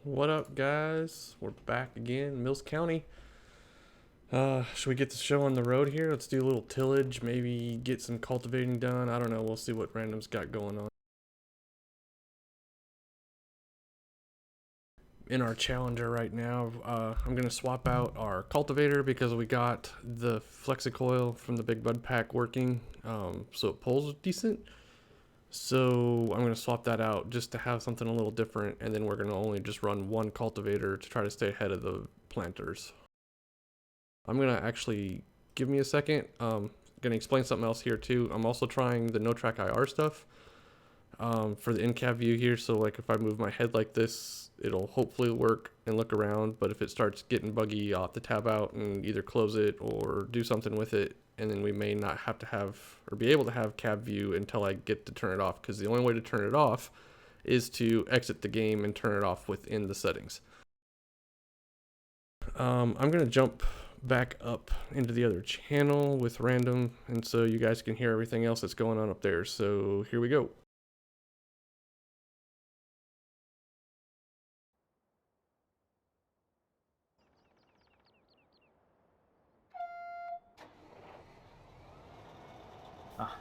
What up, guys? We're back again, Mills County. Should we get the show on the road here? Let's do a little tillage, maybe get some cultivating done. I don't know. We'll see what random's got going on. In our Challenger right now, I'm going to swap out our cultivator because we got the Flexicoil from the Big Bud Pack working, so it pulls decent. So I'm going to swap that out just to have something a little different, and then we're going to only just run one cultivator to try to stay ahead of the planters. I'm gonna actually give me a second. Gonna explain something else here too. I'm also trying the no track IR stuff for the in-cab view here. So like if I move my head like this, it'll hopefully work and look around. But if it starts getting buggy, I'll have to tab out and either close it or do something with it. And then we may not have to have or be able to have cab view until I get to turn it off. Because the only way to turn it off is to exit the game and turn it off within the settings. I'm gonna jump back up into the other channel with random, and so you guys can hear everything else that's going on up there. So here we go.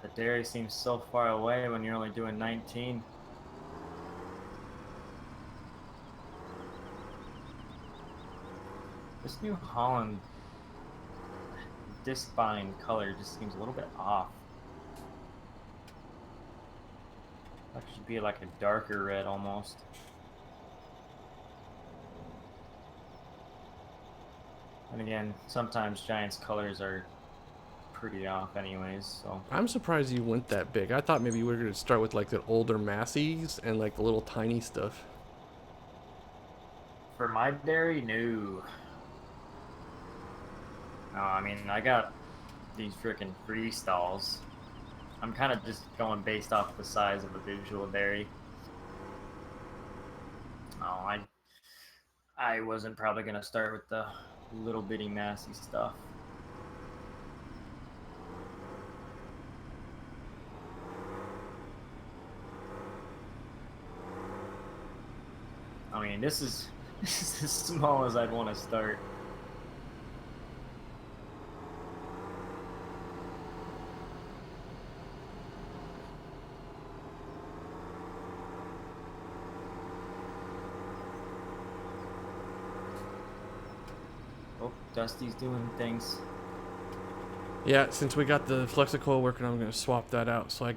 The dairy seems so far away when you're only doing 19. This New Holland disc bind color just seems a little bit off. That should be like a darker red almost. And again, sometimes Giants colors are pretty off anyways, so. I'm surprised you went that big. I thought maybe you were going to start with like the older Massies and like the little tiny stuff. For my dairy, no. No, I mean, I got these freaking freestalls. I'm kind of just going based off the size of a visual dairy. Oh, I wasn't probably going to start with the little bitty Massey stuff. I mean, this is as small as I'd want to start. Oh, Dusty's doing things. Yeah, since we got the Flexicoil working, I'm going to swap that out so I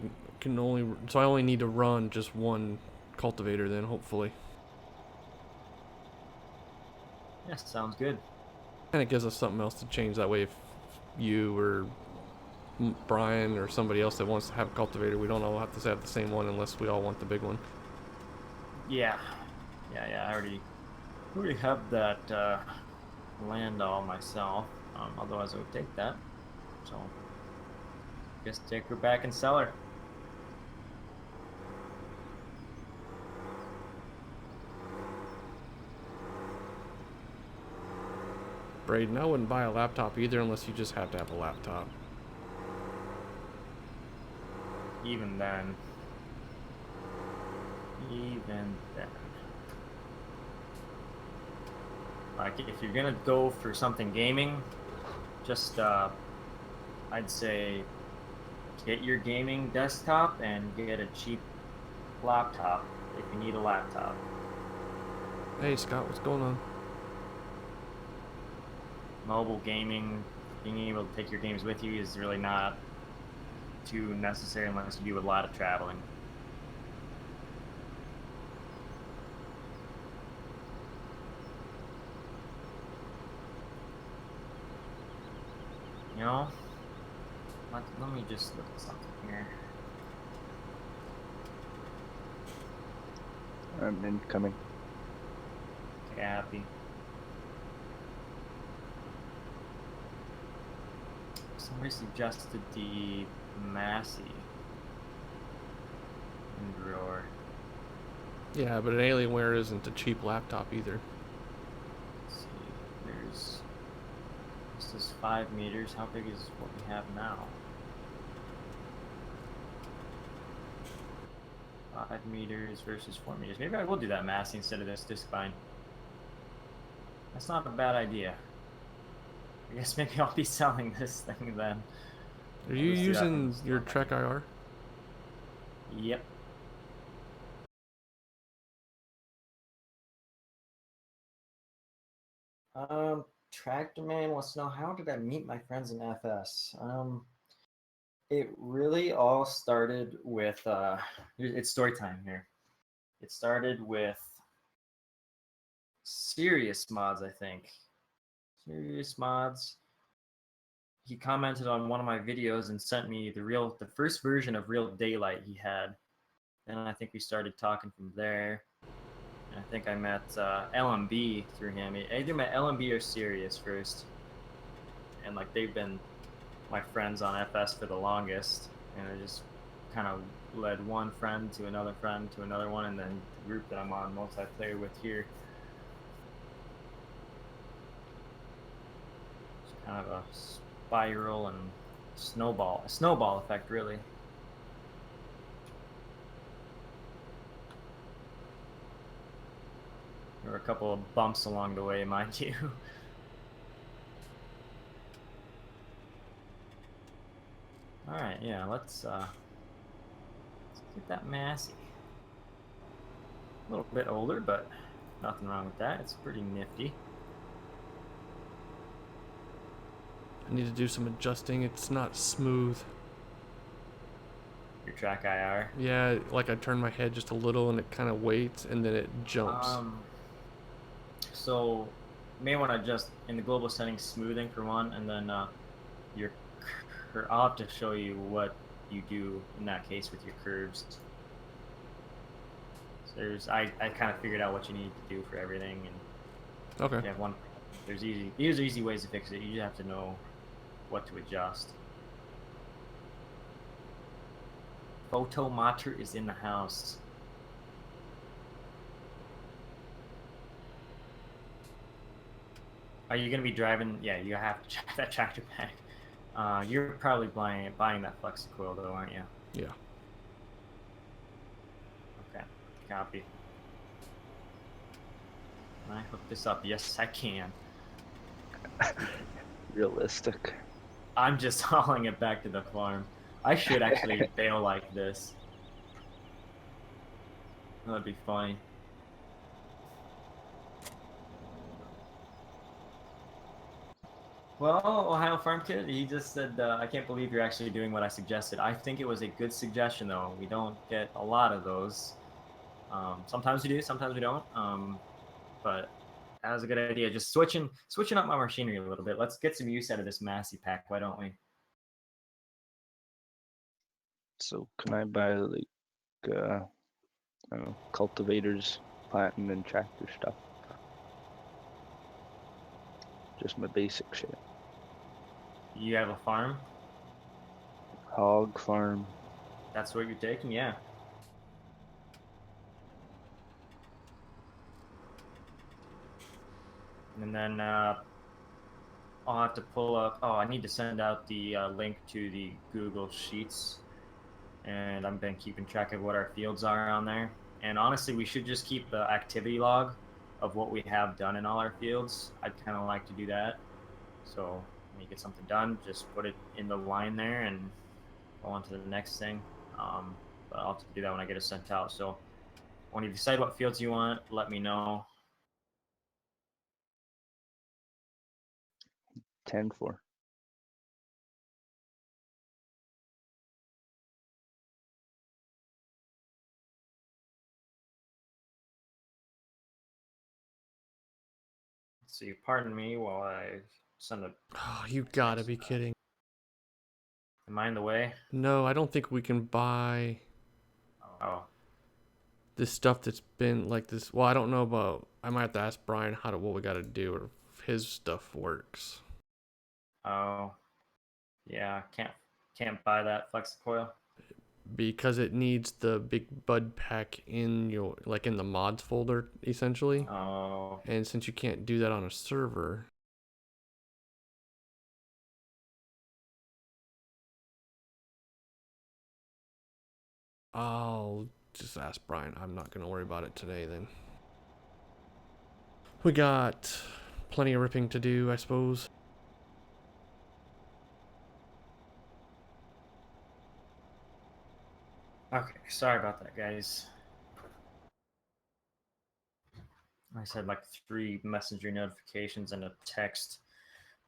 only need to run just one cultivator then, hopefully. Yeah, sounds good. And it gives us something else to change that way if you or Brian or somebody else that wants to have a cultivator, we don't all have to have the same one unless we all want the big one. Yeah. I already have that land all myself. Otherwise I would take that. So guess take her back and sell her. Braden, I wouldn't buy a laptop either unless you just have to have a laptop. Even then. Like, if you're gonna go for something gaming, just I'd say get your gaming desktop and get a cheap laptop if you need a laptop. Hey Scott, what's going on? Mobile gaming, being able to take your games with you is really not too necessary unless you do a lot of traveling. You know, let me just look at something here. I'm incoming. Okay, happy. Somebody suggested the Massey in drawer. Yeah, but an Alienware isn't a cheap laptop either. Let's see, this is 5 meters. How big is what we have now? 5 meters versus 4 meters. Maybe I will do that Massey instead of this disc bind. That's not a bad idea. I guess maybe I'll be selling this thing then. Are I'll you just do that from the using your store. Trek IR? Yep. Tractor Man wants to know, how did I meet my friends in FS? It really all started with it's story time here. It started with Serious Mods, I think. Serious Mods. He commented on one of my videos and sent me the first version of Real Daylight he had. And I think we started talking from there. And I think I met LMB through him. I either met LMB or Sirius first. And like they've been my friends on FS for the longest. And I just kind of led one friend to another one, and then the group that I'm on multiplayer with here. It's kind of a spiral and a snowball effect, really. There were a couple of bumps along the way, mind you. All right, yeah, let's get that Massey. A little bit older, but nothing wrong with that. It's pretty nifty. I need to do some adjusting. It's not smooth. Your track IR. Yeah, like I turn my head just a little and it kind of waits and then it jumps. So you may want to adjust in the global settings smoothing for one, and then your I'll have to show you what you do in that case with your curves. So I kind of figured out what you need to do for everything, and Okay. you have these are easy ways to fix it. You just have to know what to adjust. Photomater is in the house. Are you gonna be driving? Yeah, you have to check that tractor pack. You're probably buying that FlexiCoil though, aren't you? Yeah. Okay, copy. Can I hook this up? Yes, I can. Realistic. I'm just hauling it back to the farm. I should actually bail like this. That'd be funny. Well, Ohio Farm Kid, he just said, I can't believe you're actually doing what I suggested. I think it was a good suggestion, though. We don't get a lot of those. Sometimes we do, sometimes we don't. But that was a good idea. Just switching up my machinery a little bit. Let's get some use out of this Massey pack, why don't we? So can I buy like cultivators, planting and tractor stuff? Just my basic shit. You have a farm? Hog farm. That's what you're taking? Yeah. And then I'll have to pull up. Oh, I need to send out the link to the Google Sheets, and I've been keeping track of what our fields are on there. And honestly, we should just keep the activity log of what we have done in all our fields. I'd kind of like to do that. So when you get something done, just put it in the line there and go on to the next thing. But I'll have to do that when I get it sent out. So when you decide what fields you want, let me know. 10-4. So you pardon me while I send a. Oh, you gotta be kidding. Am I in the way? No, I don't think we can buy Oh. this stuff that's been like this. Well, I don't know about. I might have to ask Brian what we got to do or if his stuff works. Oh. Yeah, can't buy that FlexiCoil. Because it needs the big bud pack in your in the mods folder essentially. Oh. And since you can't do that on a server, I'll just ask Brian. I'm not gonna worry about it today then. We got plenty of ripping to do, I suppose. Okay, sorry about that, guys. I said like 3 messenger notifications and a text.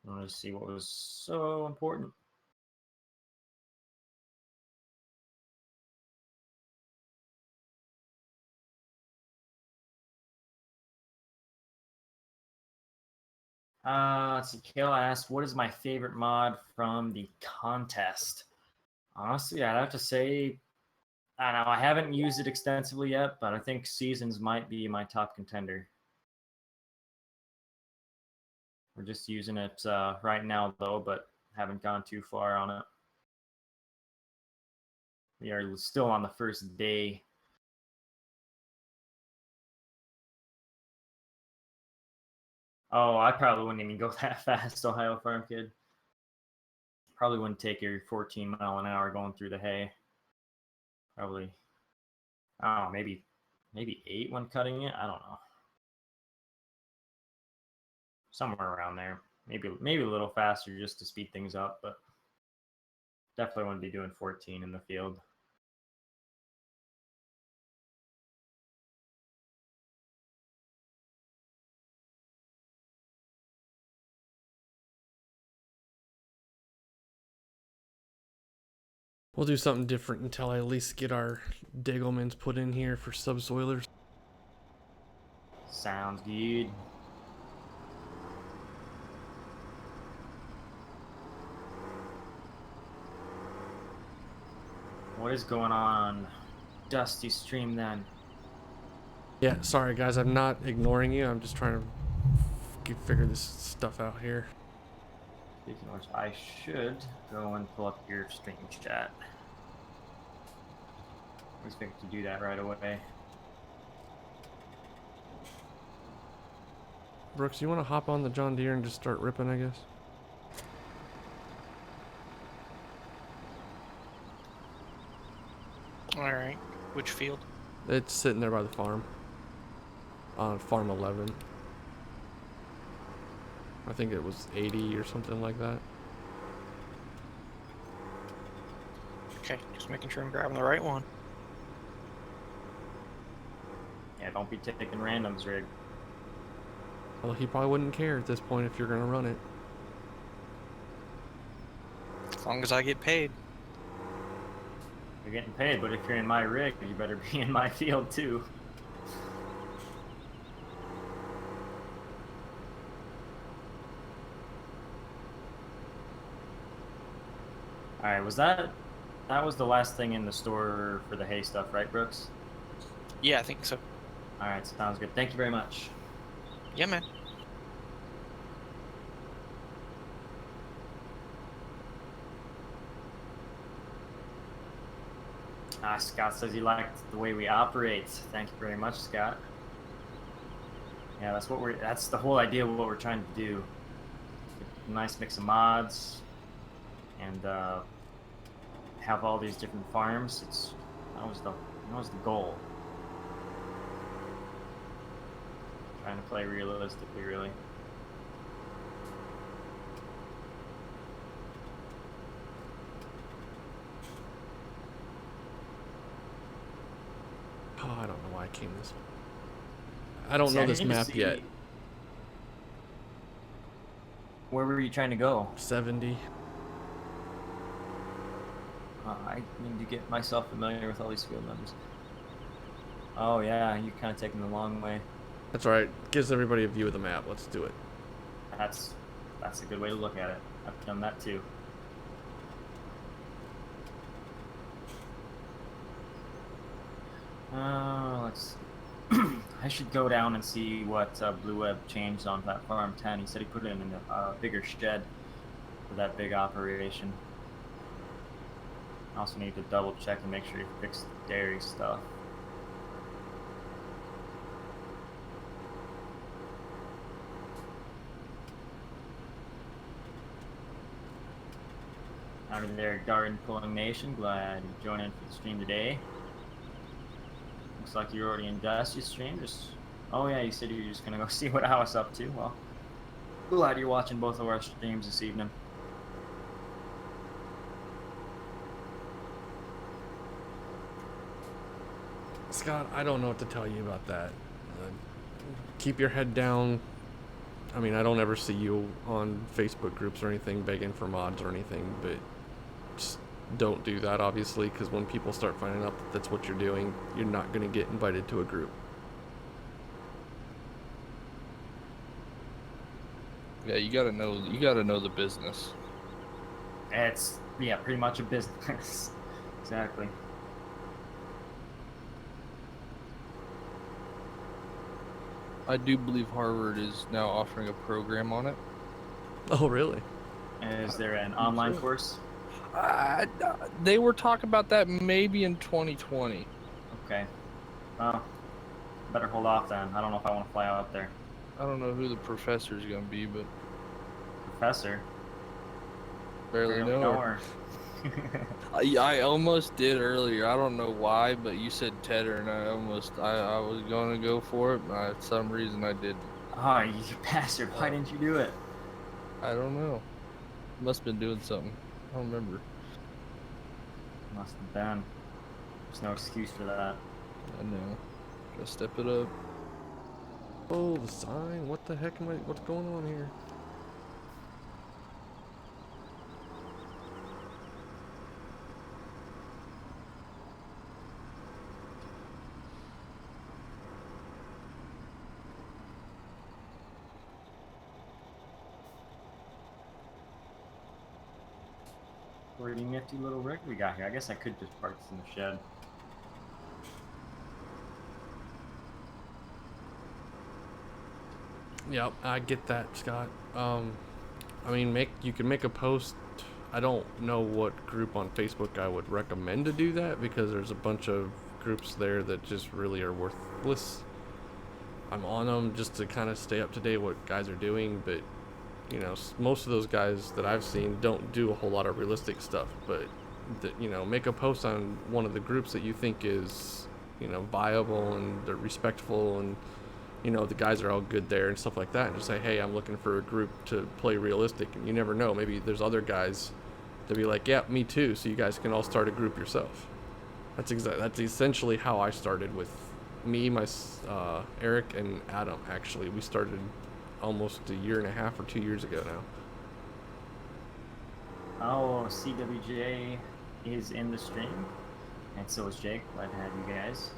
I wanted to see what was so important. Let's see. Kayla asked, "What is my favorite mod from the contest?" Honestly, I'd have to say, I don't know. I haven't used it extensively yet, but I think Seasons might be my top contender. We're just using it right now, though, but haven't gone too far on it. We are still on the first day. Oh, I probably wouldn't even go that fast, Ohio Farm Kid. Probably wouldn't take your 14 mile an hour going through the hay. Probably, oh, maybe 8 when cutting it. I don't know. Somewhere around there. Maybe a little faster just to speed things up, but definitely wouldn't be doing 14 in the field. We'll do something different until I at least get our Degelmans put in here for subsoilers. Sounds good. What is going on, Dusty Stream then? Yeah, sorry guys, I'm not ignoring you. I'm just trying to figure this stuff out here. Speaking of which, I should go and pull up your stream chat. I expect to do that right away. Brooks, you want to hop on the John Deere and just start ripping, I guess? Alright. Which field? It's sitting there by the farm. On farm 11. I think it was 80 or something like that. Okay, just making sure I'm grabbing the right one. Yeah, don't be taking randoms, Rig. Well, he probably wouldn't care at this point if you're going to run it. As long as I get paid. You're getting paid, but if you're in my rig, you better be in my field too. Alright, that was the last thing in the store for the hay stuff, right, Brooks? Yeah, I think so. Alright, sounds good. Thank you very much. Yeah, man. Scott says he liked the way we operate. Thank you very much, Scott. Yeah, that's the whole idea of what we're trying to do. A nice mix of mods and have all these different farms. That was the goal. Trying to play realistically, really. Oh, I don't know why I came this way. I don't know this map yet. Where were you trying to go? 70. I need to get myself familiar with all these field numbers. Oh yeah, you're kind of taking the long way. That's right. Gives everybody a view of the map. Let's do it. That's a good way to look at it. I've done that too. Let's see. I should go down and see what BluWeb changed on that farm 10. He said he put it in a bigger shed for that big operation. I also need to double check and make sure he fixed the dairy stuff. Howdy there, Garden Pulling Nation. Glad you joined in for the stream today. Looks like you're already in Dusty's stream. Oh yeah, you said you were just gonna go see what I was up to. Well, Glad you're watching both of our streams this evening. Scott, I don't know what to tell you about that. Keep your head down. I mean, I don't ever see you on Facebook groups or anything begging for mods or anything, but just don't do that, obviously, because when people start finding out that that's what you're doing, you're not going to get invited to a group. Yeah, you gotta know the business. It's, yeah, pretty much a business. Exactly. I do believe Harvard is now offering a program on it. Oh, really? Is there an online course? They were talking about that maybe in 2020. Okay. Well, better hold off then. I don't know if I want to fly out there. I don't know who the professor's gonna be, but Professor. barely know her. I almost did earlier. I don't know why, but you said Tedder, and I was gonna go for it, but for some reason I didn't. Oh, you bastard. Why didn't you do it? I don't know. Must have been doing something. I don't remember. Must have been. There's no excuse for that. I know. Gotta step it up. Oh, the sign? What the heck what's going on here? Pretty nifty little rig we got here. I guess I could just park this in the shed. Yep, I get that, Scott. I mean, you can make a post. I don't know what group on Facebook I would recommend to do that, because there's a bunch of groups there that just really are worthless. I'm on them just to kind of stay up to date what guys are doing, but you know, most of those guys that I've seen don't do a whole lot of realistic stuff. But you know, make a post on one of the groups that you think is, you know, viable and they're respectful, and you know, the guys are all good there and stuff like that, and just say, hey, I'm looking for a group to play realistic. And you never know, maybe there's other guys that be like, yeah, me too, so you guys can all start a group yourself. That's essentially how I started with me, Eric and Adam. Actually, we started almost a year and a half or 2 years ago now. Oh, CWJ is in the stream, and so is Jake. Glad to have you guys.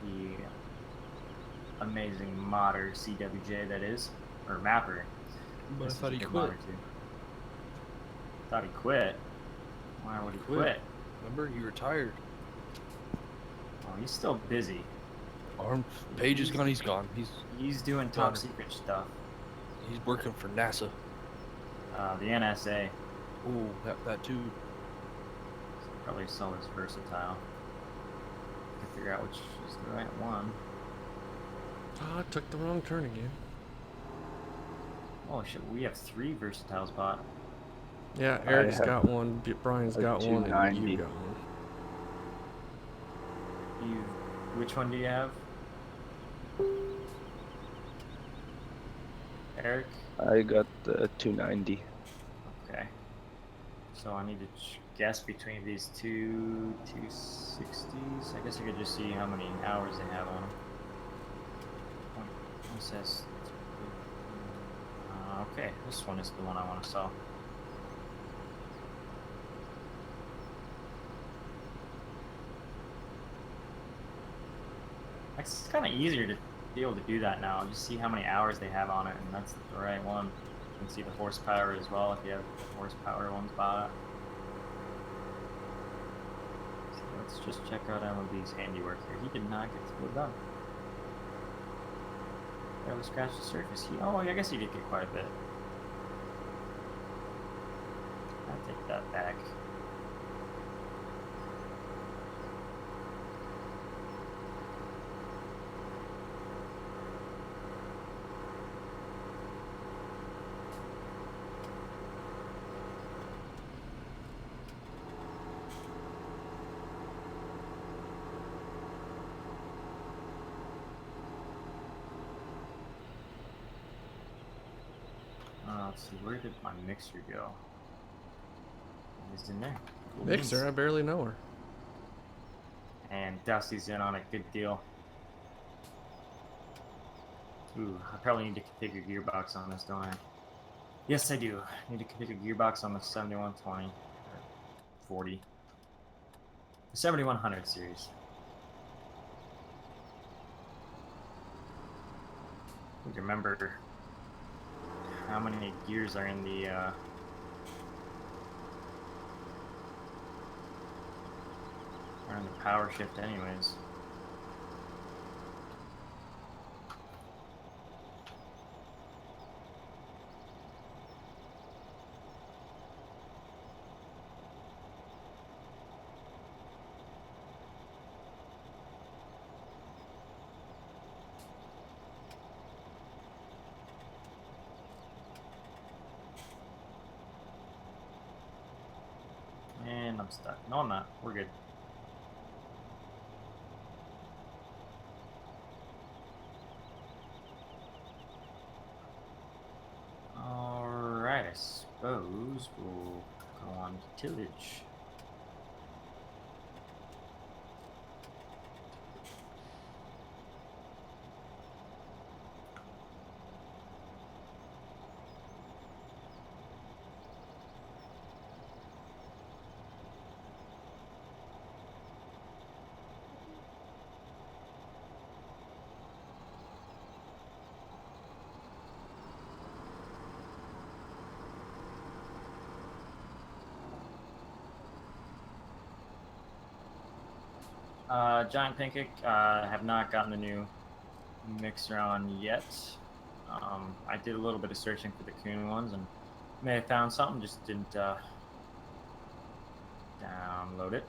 The amazing modder CWJ that is, or mapper. But I This thought is he a good quit. modder, too. Thought he quit. Why would he quit? Remember, he retired. Oh, he's still busy. Page is gone. He's gone. He's doing top secret stuff. He's working for NASA. The NSA. Ooh, that too. Probably sell this versatile. To figure out which is the right one. Ah, I took the wrong turn again. Oh shit, we have 3 versatiles bought. Yeah, Eric's have got one, Brian's a got one, and 290. you got one. Which one do you have? Eric? I got the 290. Okay. So I need to guess between these two 260s. I guess I could just see how many hours they have on them. What says? Okay, this one is the one I want to sell. It's kind of easier to be able to do that now. Just see how many hours they have on it, and that's the right one. You can see the horsepower as well if you have horsepower ones bought. So let's just check out MLB's handiwork here. He did not get to go done. Barely scratched the surface. Oh, I guess he did get quite a bit. I'll take that back. let's see, where did my mixer go? It's in there. Cool Mixer, beans. I barely know her. And Dusty's in on a good deal. Ooh, I probably need to configure gearbox on this, don't I? Yes, I do. I need to configure gearbox on the 7120 or 40. The 7100 series. I need to remember how many gears are in the power shift anyways. And I'm stuck. No, I'm not. We're good. Alright, I suppose we'll go on to Tillage. Giant Pancake, have not gotten the new mixer on yet. I did a little bit of searching for the Kuhn ones and may have found something, just didn't download it.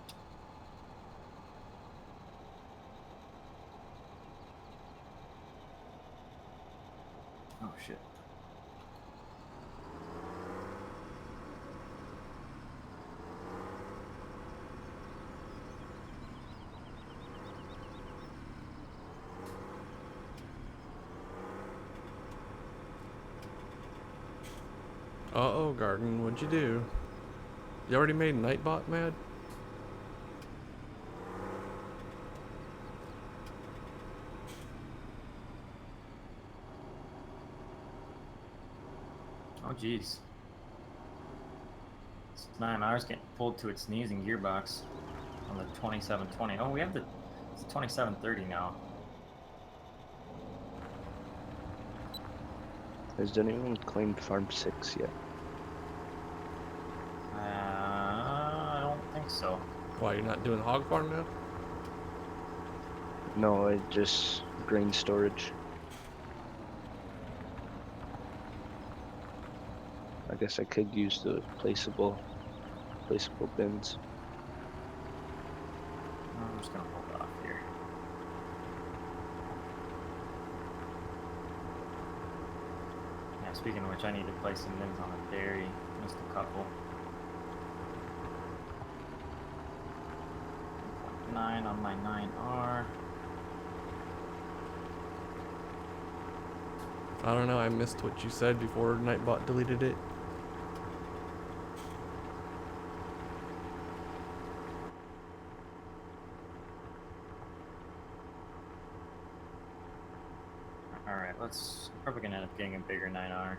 Oh shit. Uh-oh, Garden, what'd you do? You already made Nightbot mad? Oh jeez. This 9 hours getting pulled to its knees in gearbox on the 2720. Oh, we have the it's 2730 now. Has anyone claimed Farm 6 yet? I don't think so. Why, you're not doing hog farm now? No, I just grain storage. I guess I could use the placeable bins. I'm just gonna hold off here. Yeah, speaking of which, I need to place some bins on the dairy. Missed a couple. 9 on my 9R. I don't know, I missed what you said before Nightbot deleted it. Alright, let's probably gonna end up getting a bigger 9R.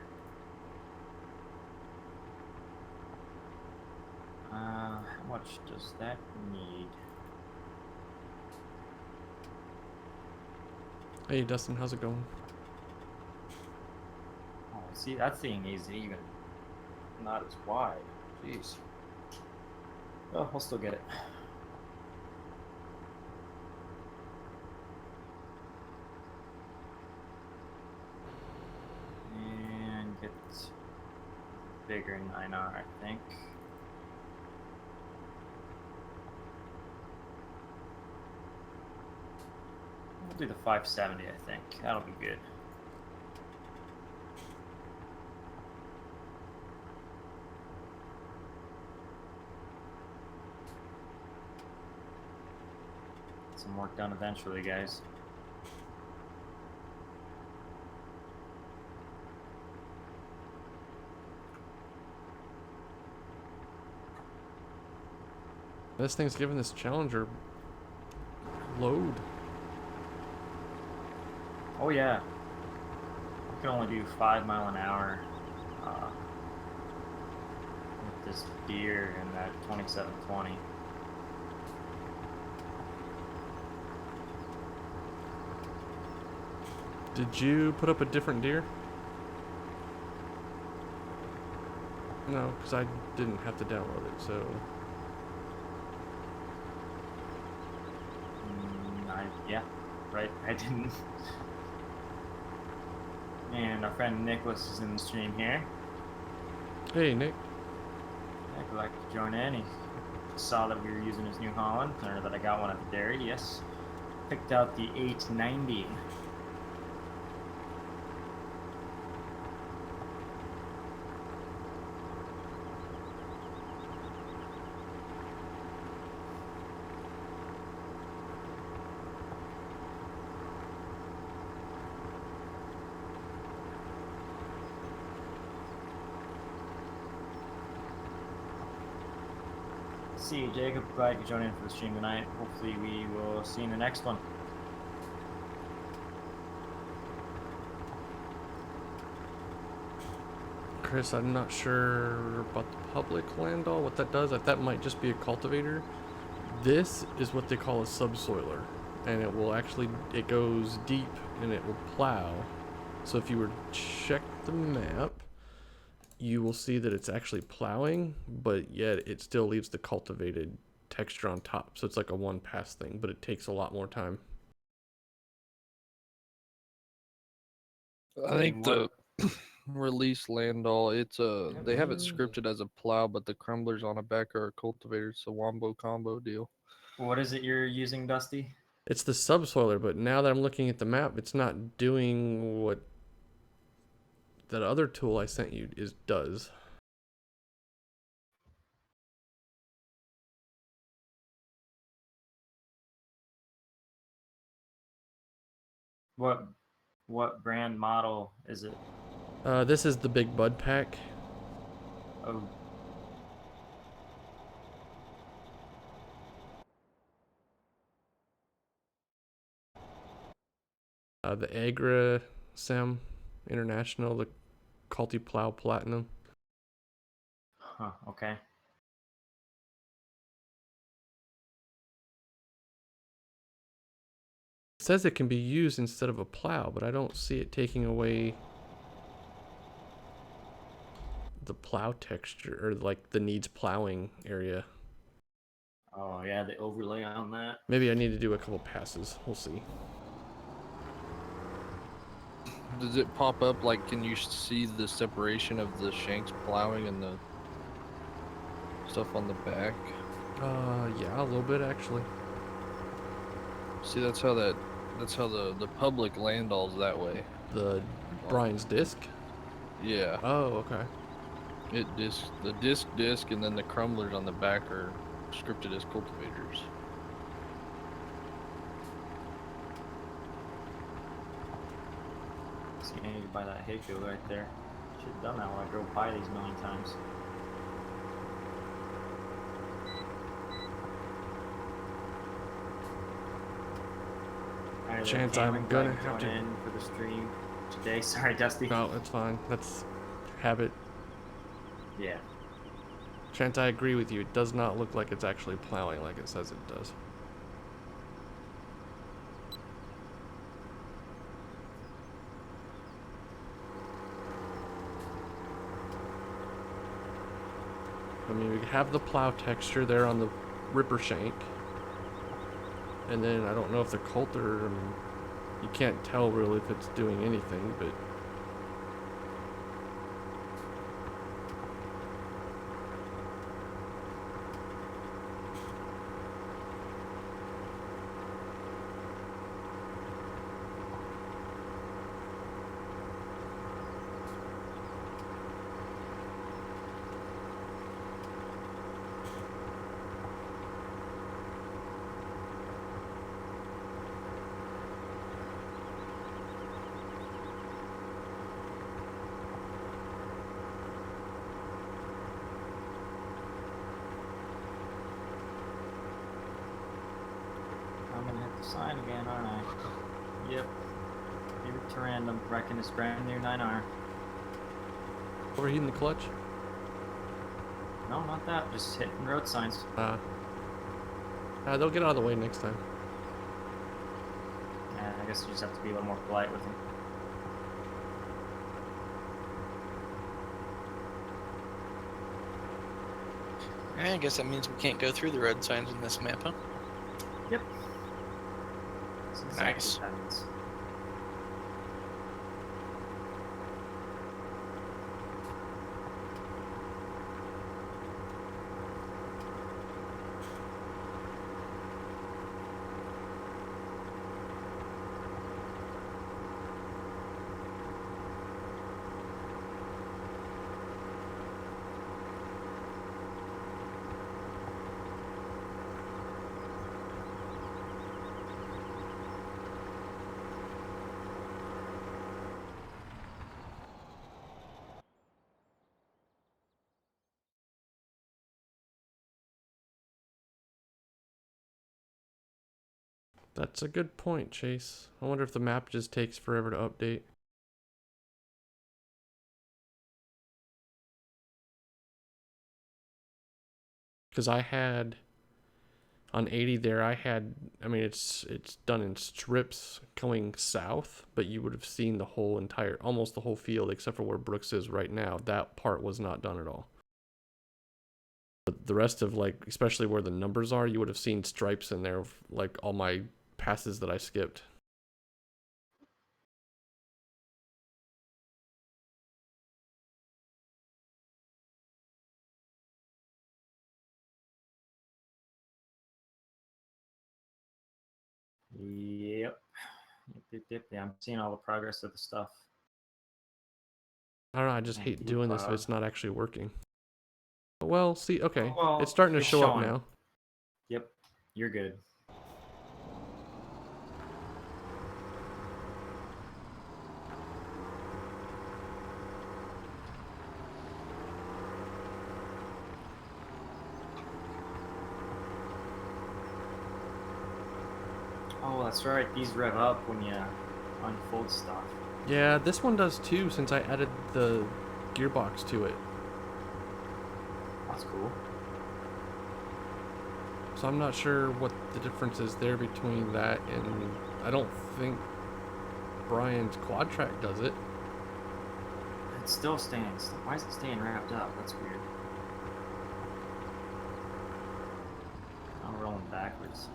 How much does that need? Hey Dustin, how's it going? Oh, see, that thing is even not as wide. Jeez. Oh, we'll still get it. And get bigger 9R, I think. We'll do the 570, I think. That'll be good. Some work done eventually, guys. This thing's giving this Challenger load. Oh yeah. You can only do 5 mile an hour with this deer in that 2720. Did you put up a different deer? No, because I didn't have to download it, so... Yeah, right, I didn't. And our friend Nicholas is in the stream here. Hey, Nick. Nick would like to join in. He saw that we were using his New Holland, or that I got one at the dairy, yes. Picked out the 890. See you, Jacob. Glad you could join in for the stream tonight. Hopefully we will see you in the next one. Chris, I'm not sure about the public landall, what that does. That might just be a cultivator. This is what they call a subsoiler, and it will actually, it goes deep and it will plow. So if you were to check the map, you will see that it's actually plowing, but yet it still leaves the cultivated texture on top. So it's like a one pass thing, but it takes a lot more time. I think the release landall, it's they have it scripted as a plow, but the crumblers on the back are a cultivator. It's a wombo combo deal. What is it you're using, Dusty? It's the subsoiler, but now that I'm looking at the map, it's not doing what that other tool I sent you does. What brand model is it? This is the big bud pack. Oh. The Agra Sam International, the Culti Plow Platinum. Huh, okay. It says it can be used instead of a plow, but I don't see it taking away the plow texture, or like the needs plowing area. Oh yeah, the overlay on that. Maybe I need to do a couple passes. We'll see. Does it pop up, like, can you see the separation of the shanks plowing and the stuff on the back? Yeah, a little bit actually. See, that's how the public landall's that way. The Brian's disc? Yeah. Oh, okay. The disc, and then the crumblers on the back are scripted as cultivators. See, I need to buy that hay field right there. Should have done that when I drove by these a million times. Right, Chance Cam, I'm glad gonna you have to. joined in for the stream today. Sorry, Dusty. No, it's fine. That's habit. Yeah. Chance, I agree with you. It does not look like it's actually plowing like it says it does. I mean, we have the plow texture there on the ripper shank. And then I don't know if the coulter, I mean, you can't tell really if it's doing anything, but sign again, aren't I? Yep. Leave it to random. Wrecking this brand new 9R. Overheating the clutch? No, not that. Just hitting road signs. They'll get out of the way next time. Yeah, I guess you just have to be a little more polite with them. I guess that means we can't go through the road signs in this map, huh? Yep. That's exactly Nice. what that means. That's a good point, Chase. I wonder if the map just takes forever to update. Because I had on 80 there, I mean, it's done in strips going south, but you would have seen the whole entire, almost the whole field except for where Brooks is right now. That part was not done at all. But the rest of, like, especially where the numbers are, you would have seen stripes in there of, like, all my passes that I skipped. Yep. Yep. Yeah, I'm seeing all the progress of the stuff. I don't know, I just And hate you, doing this if it's not actually working. Well, see, okay. Well, It's starting to it's show up showing. now. Yep. You're good. Oh, that's right. These rev up when you unfold stuff. Yeah, this one does too since I added the gearbox to it. That's cool. So I'm not sure what the difference is there between that and I don't think Brian's quad track does it. It still stands. Why is it staying wrapped up? That's weird. I'm rolling backwards.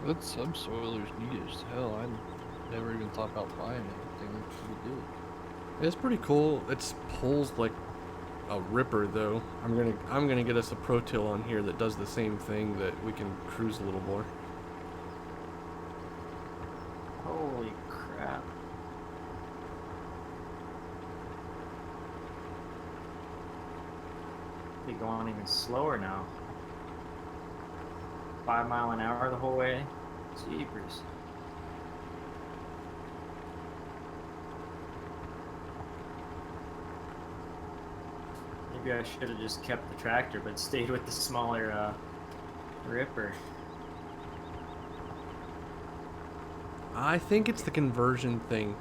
That subsoiler's neat as hell. I never even thought about buying anything to do. It's pretty cool. It pulls like a ripper though. I'm gonna get us a Pro Till on here that does the same thing, that we can cruise a little more. Holy crap. Be going even slower now. 5 miles an hour the whole way. Jeepers. Maybe I should have just kept the tractor but stayed with the smaller ripper. I think it's the conversion thing.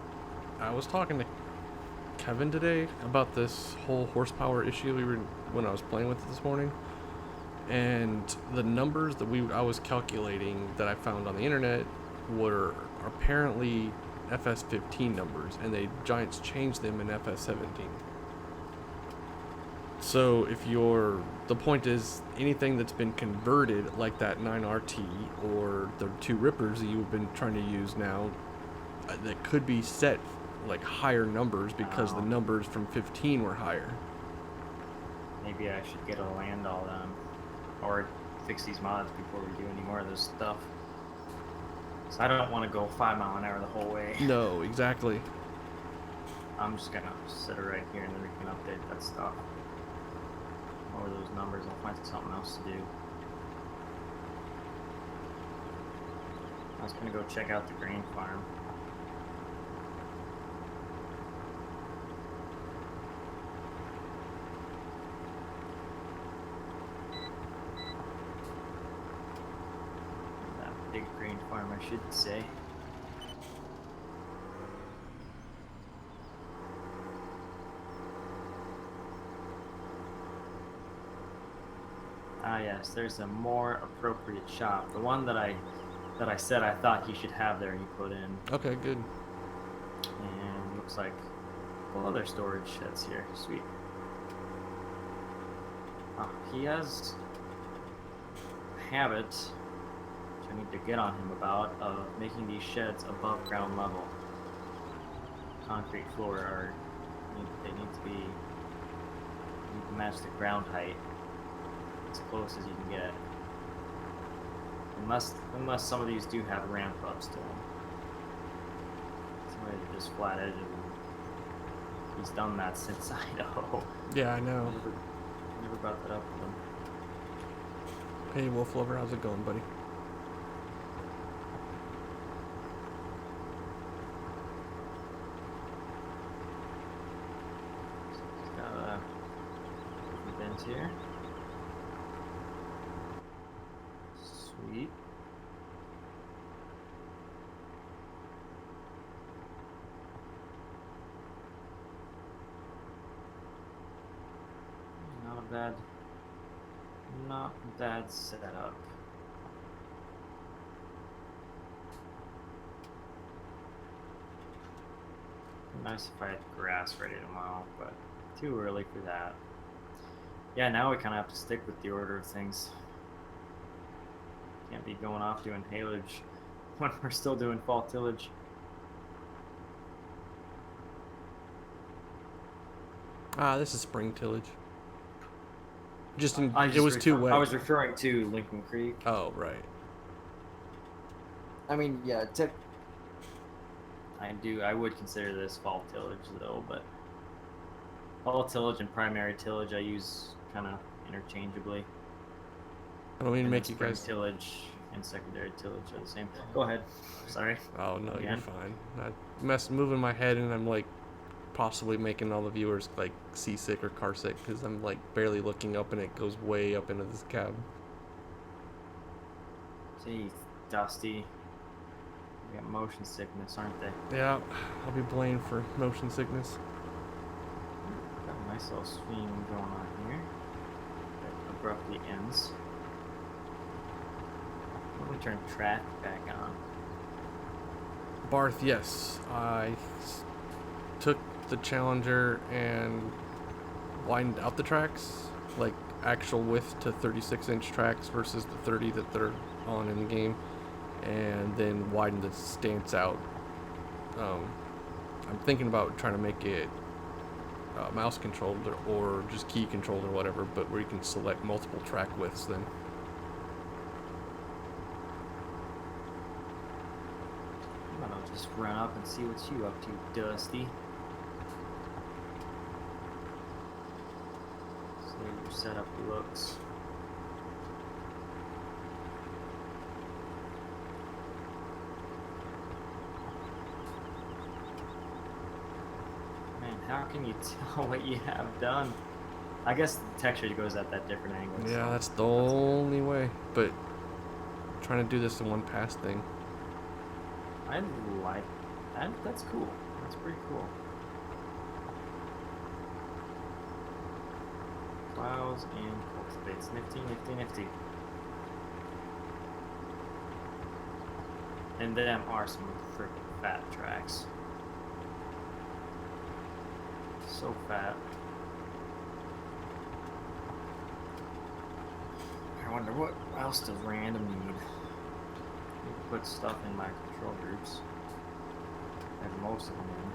I was talking to Kevin today about this whole horsepower issue when I was playing with it this morning. And the numbers that I was calculating that I found on the internet were apparently FS15 numbers, and Giants changed them in FS17. So the point is, anything that's been converted, like that 9RT or the two rippers that you've been trying to use now, that could be set like higher numbers because the numbers from 15 were higher. Maybe I should get a land all done. Or fix these mods before we do any more of this stuff. So I don't want to go 5 mile an hour the whole way. No, exactly. I'm just gonna sit it right here and then we can update that stuff. Lower those numbers, I'll find something else to do. I was gonna go check out the grain farm. I should say. Ah yes, there's a more appropriate shop. The one that I said I thought he should have there, he put in. Okay, good. And looks like full other storage sheds here. Sweet. He has a habit, which I need to get on him about, of making these sheds above ground level. Concrete floor are they need to match the ground height as close as you can get. Unless some of these do have ramp ups to them. Some of they're just flat edges. He's done that since Idaho. Yeah, I know. Never brought that up with him. Hey, Wolf Lover, how's it going, buddy? He's got a vent here. Sweet. Not a bad setup. Nice if I had grass ready tomorrow, but too early for that. Yeah, now we kind of have to stick with the order of things. Can't be going off doing haylage when we're still doing fall tillage. This is spring tillage. It was too wet. I was referring to Lincoln Creek. Oh, right. I mean, yeah, I would consider this fall tillage though, but fall tillage and primary tillage I use kind of interchangeably. I don't mean to And make then you spring guys. tillage and secondary tillage are the same. Go ahead. Sorry. Oh no, Again? you're fine. Moving my head, and I'm like possibly making all the viewers like seasick or car sick because I'm like barely looking up and it goes way up into this cab. Gee, Dusty. You got motion sickness, aren't they? Yeah, I'll be blamed for motion sickness. Got a nice little stream going on here that abruptly ends. Let me turn traffic back on. Barth, yes, I took the Challenger and widened out the tracks, like actual width to 36-inch tracks versus the 30 that they're on in the game, and then widened the stance out. I'm thinking about trying to make it mouse controlled or just key controlled or whatever, but where you can select multiple track widths then. I'm gonna just run up and see what you up to, Dusty. See how your setup looks. Man, how can you tell what you have done? I guess the texture goes at that different angle. Yeah, so that's the only way, but trying to do this in one pass thing. I like that. That's cool. That's pretty cool. Plows and cultivates. Nifty, nifty, nifty. And them are some freaking fat tracks. So fat. I wonder what else does random need? Put stuff in my control groups. And most of them in.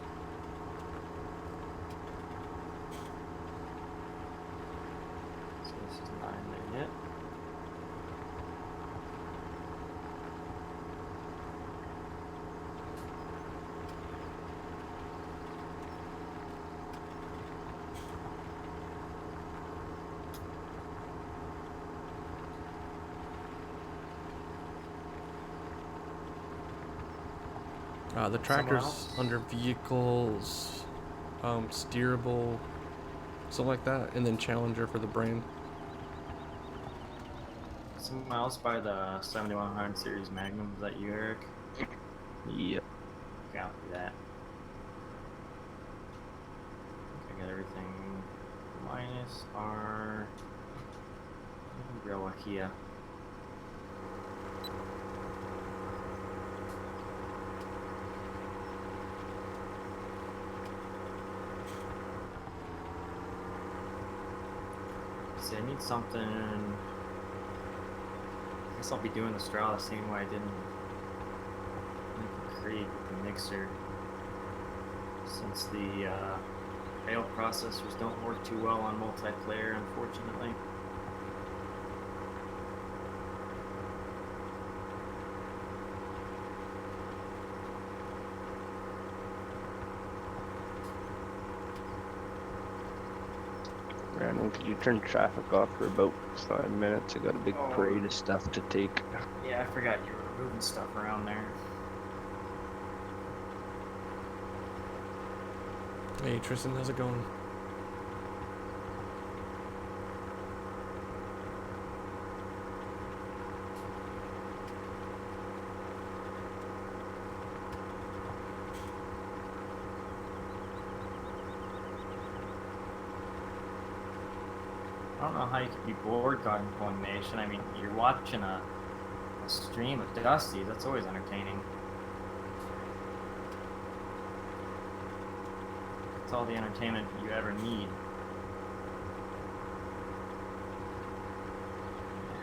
So this is not in there yet. The tractor's under vehicles, steerable, something like that, and then Challenger for the brand. someone else buy the 7100 series Magnum? Is that you, Eric? Yep. Okay, I'll do that. I got everything minus our umbrella Kia. See, I need something. I guess I'll be doing the straw the same way I did in Creed with the mixer. Since the fail processors don't work too well on multiplayer, unfortunately. Random, could you turn traffic off for about 5 minutes? I got a big parade of stuff to take. Yeah, I forgot you were moving stuff around there. Hey Tristan, how's it going? I don't know how you could be bored going Nation. I mean, you're watching a stream of Dusty. That's always entertaining. It's all the entertainment you ever need.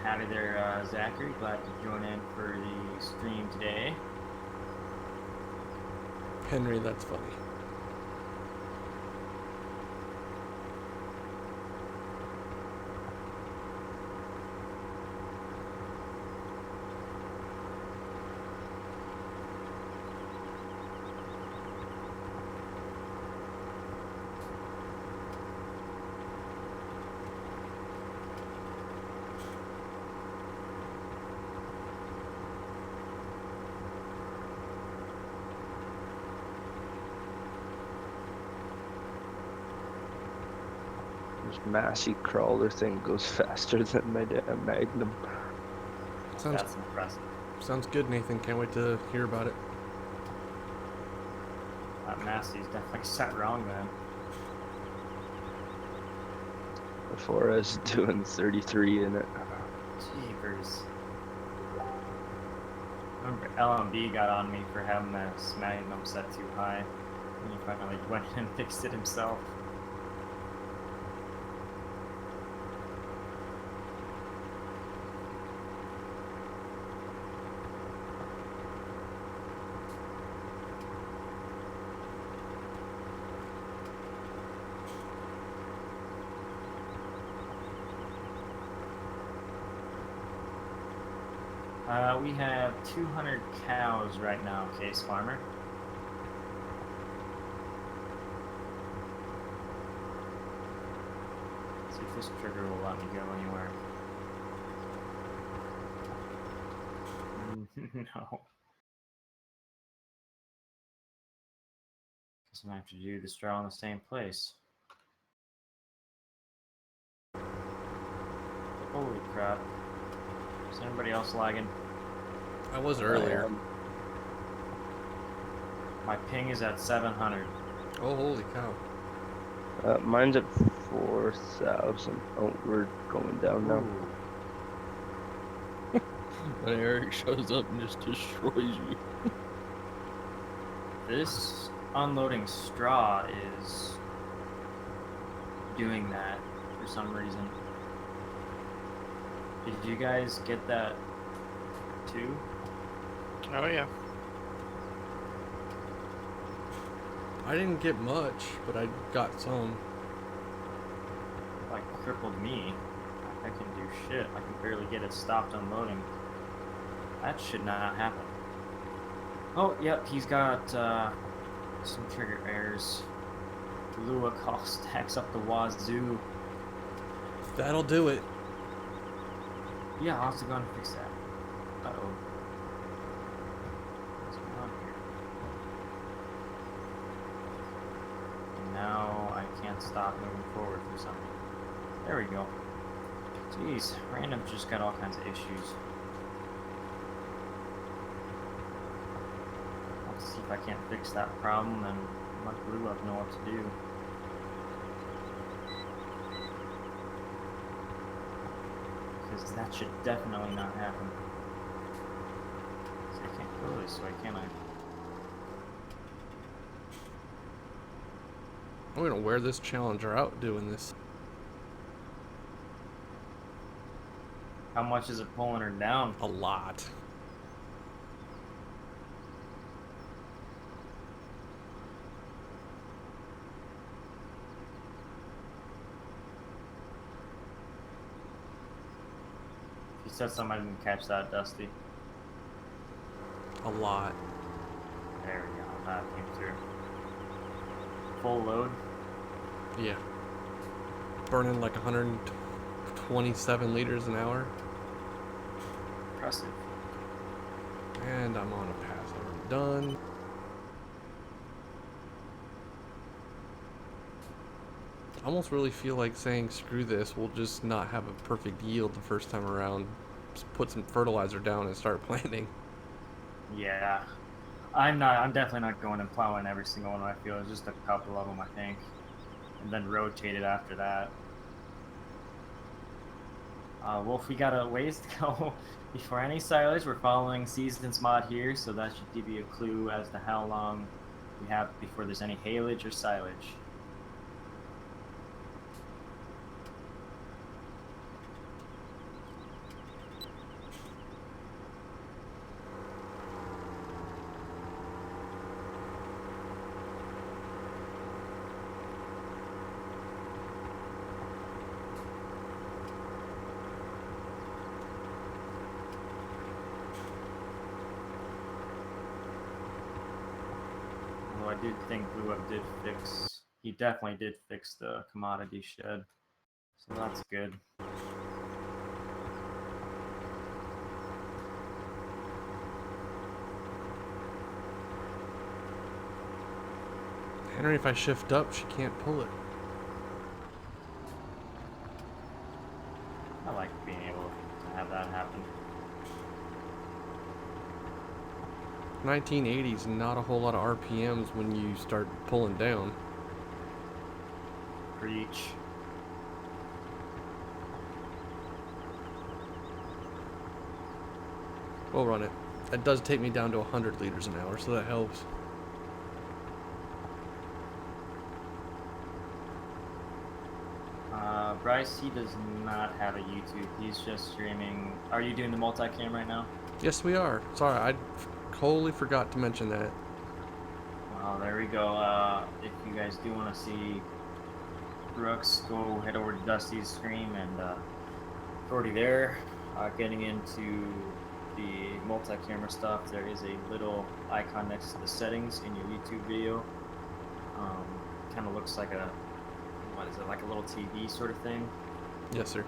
Howdy there, Zachary. Glad to join in for the stream today. Henry, that's funny. This Massey crawler thing goes faster than my damn Magnum. That's impressive. Sounds good, Nathan. Can't wait to hear about it. That Massey's definitely set wrong, man. Before I was doing 33 in it. Jeepers. Remember LMB got on me for having this Magnum set too high. And he finally went and fixed it himself. We have 200 cows right now, Case Farmer. Let's see if this trigger will let me go anywhere. No. Guess I'm gonna have to do the straw in the same place. Holy crap. Is anybody else lagging? I was earlier. My ping is at 700. Oh, holy cow. Mine's at 4,000. Oh, we're going down now. Ooh. When Eric shows up and just destroys you. This unloading straw is doing that for some reason. Did you guys get that too? Oh yeah. I didn't get much, but I got some. Like crippled me. I can do shit. I can barely get it stopped unloading. That should not happen. Oh, yep, he's got some trigger errors. BluWeb call stacks up the wazoo. That'll do it. Yeah, I'll have to go and fix that. Uh-oh. What's going on here? And now I can't stop moving forward for some reason. There we go. Jeez, random just got all kinds of issues. Let's see if I can't fix that problem and let BluWeb know what to do. Because that should definitely not happen. So I can't go this way, can I? I'm gonna wear this Challenger out doing this. How much is it pulling her down? A lot. You said somebody didn't catch that, Dusty. A lot. There we go, that came through. Full load? Yeah. Burning like 127 liters an hour. Impressive. And I'm on a pass. Already done. I almost really feel like saying screw this, we'll just not have a perfect yield the first time around. Just put some fertilizer down and start planting. Yeah. I'm definitely not going and plowing every single one of my fields, just a couple of them, I think. And then rotate it after that. Wolf, we got a ways to go before any silage. We're following Seasons mod here, so that should give you a clue as to how long we have before there's any haylage or silage. I did think BluWeb did fix, he definitely did fix the commodity shed, so that's good. Henry, if I shift up, she can't pull it. I like being able to have that happen. 1980s, not a whole lot of RPMs when you start pulling down. Preach. We'll run it. It does take me down to 100 liters an hour, so that helps. Bryce, he does not have a YouTube. He's just streaming. Are you doing the multicam right now? Yes, we are. Sorry, I totally forgot to mention that. Well, there we go. If you guys do want to see Brooks, go head over to Dusty's stream, and already there. Getting into the multi-camera stuff, there is a little icon next to the settings in your YouTube video. Kind of looks like a, what is it, like a little TV sort of thing. Yes, sir.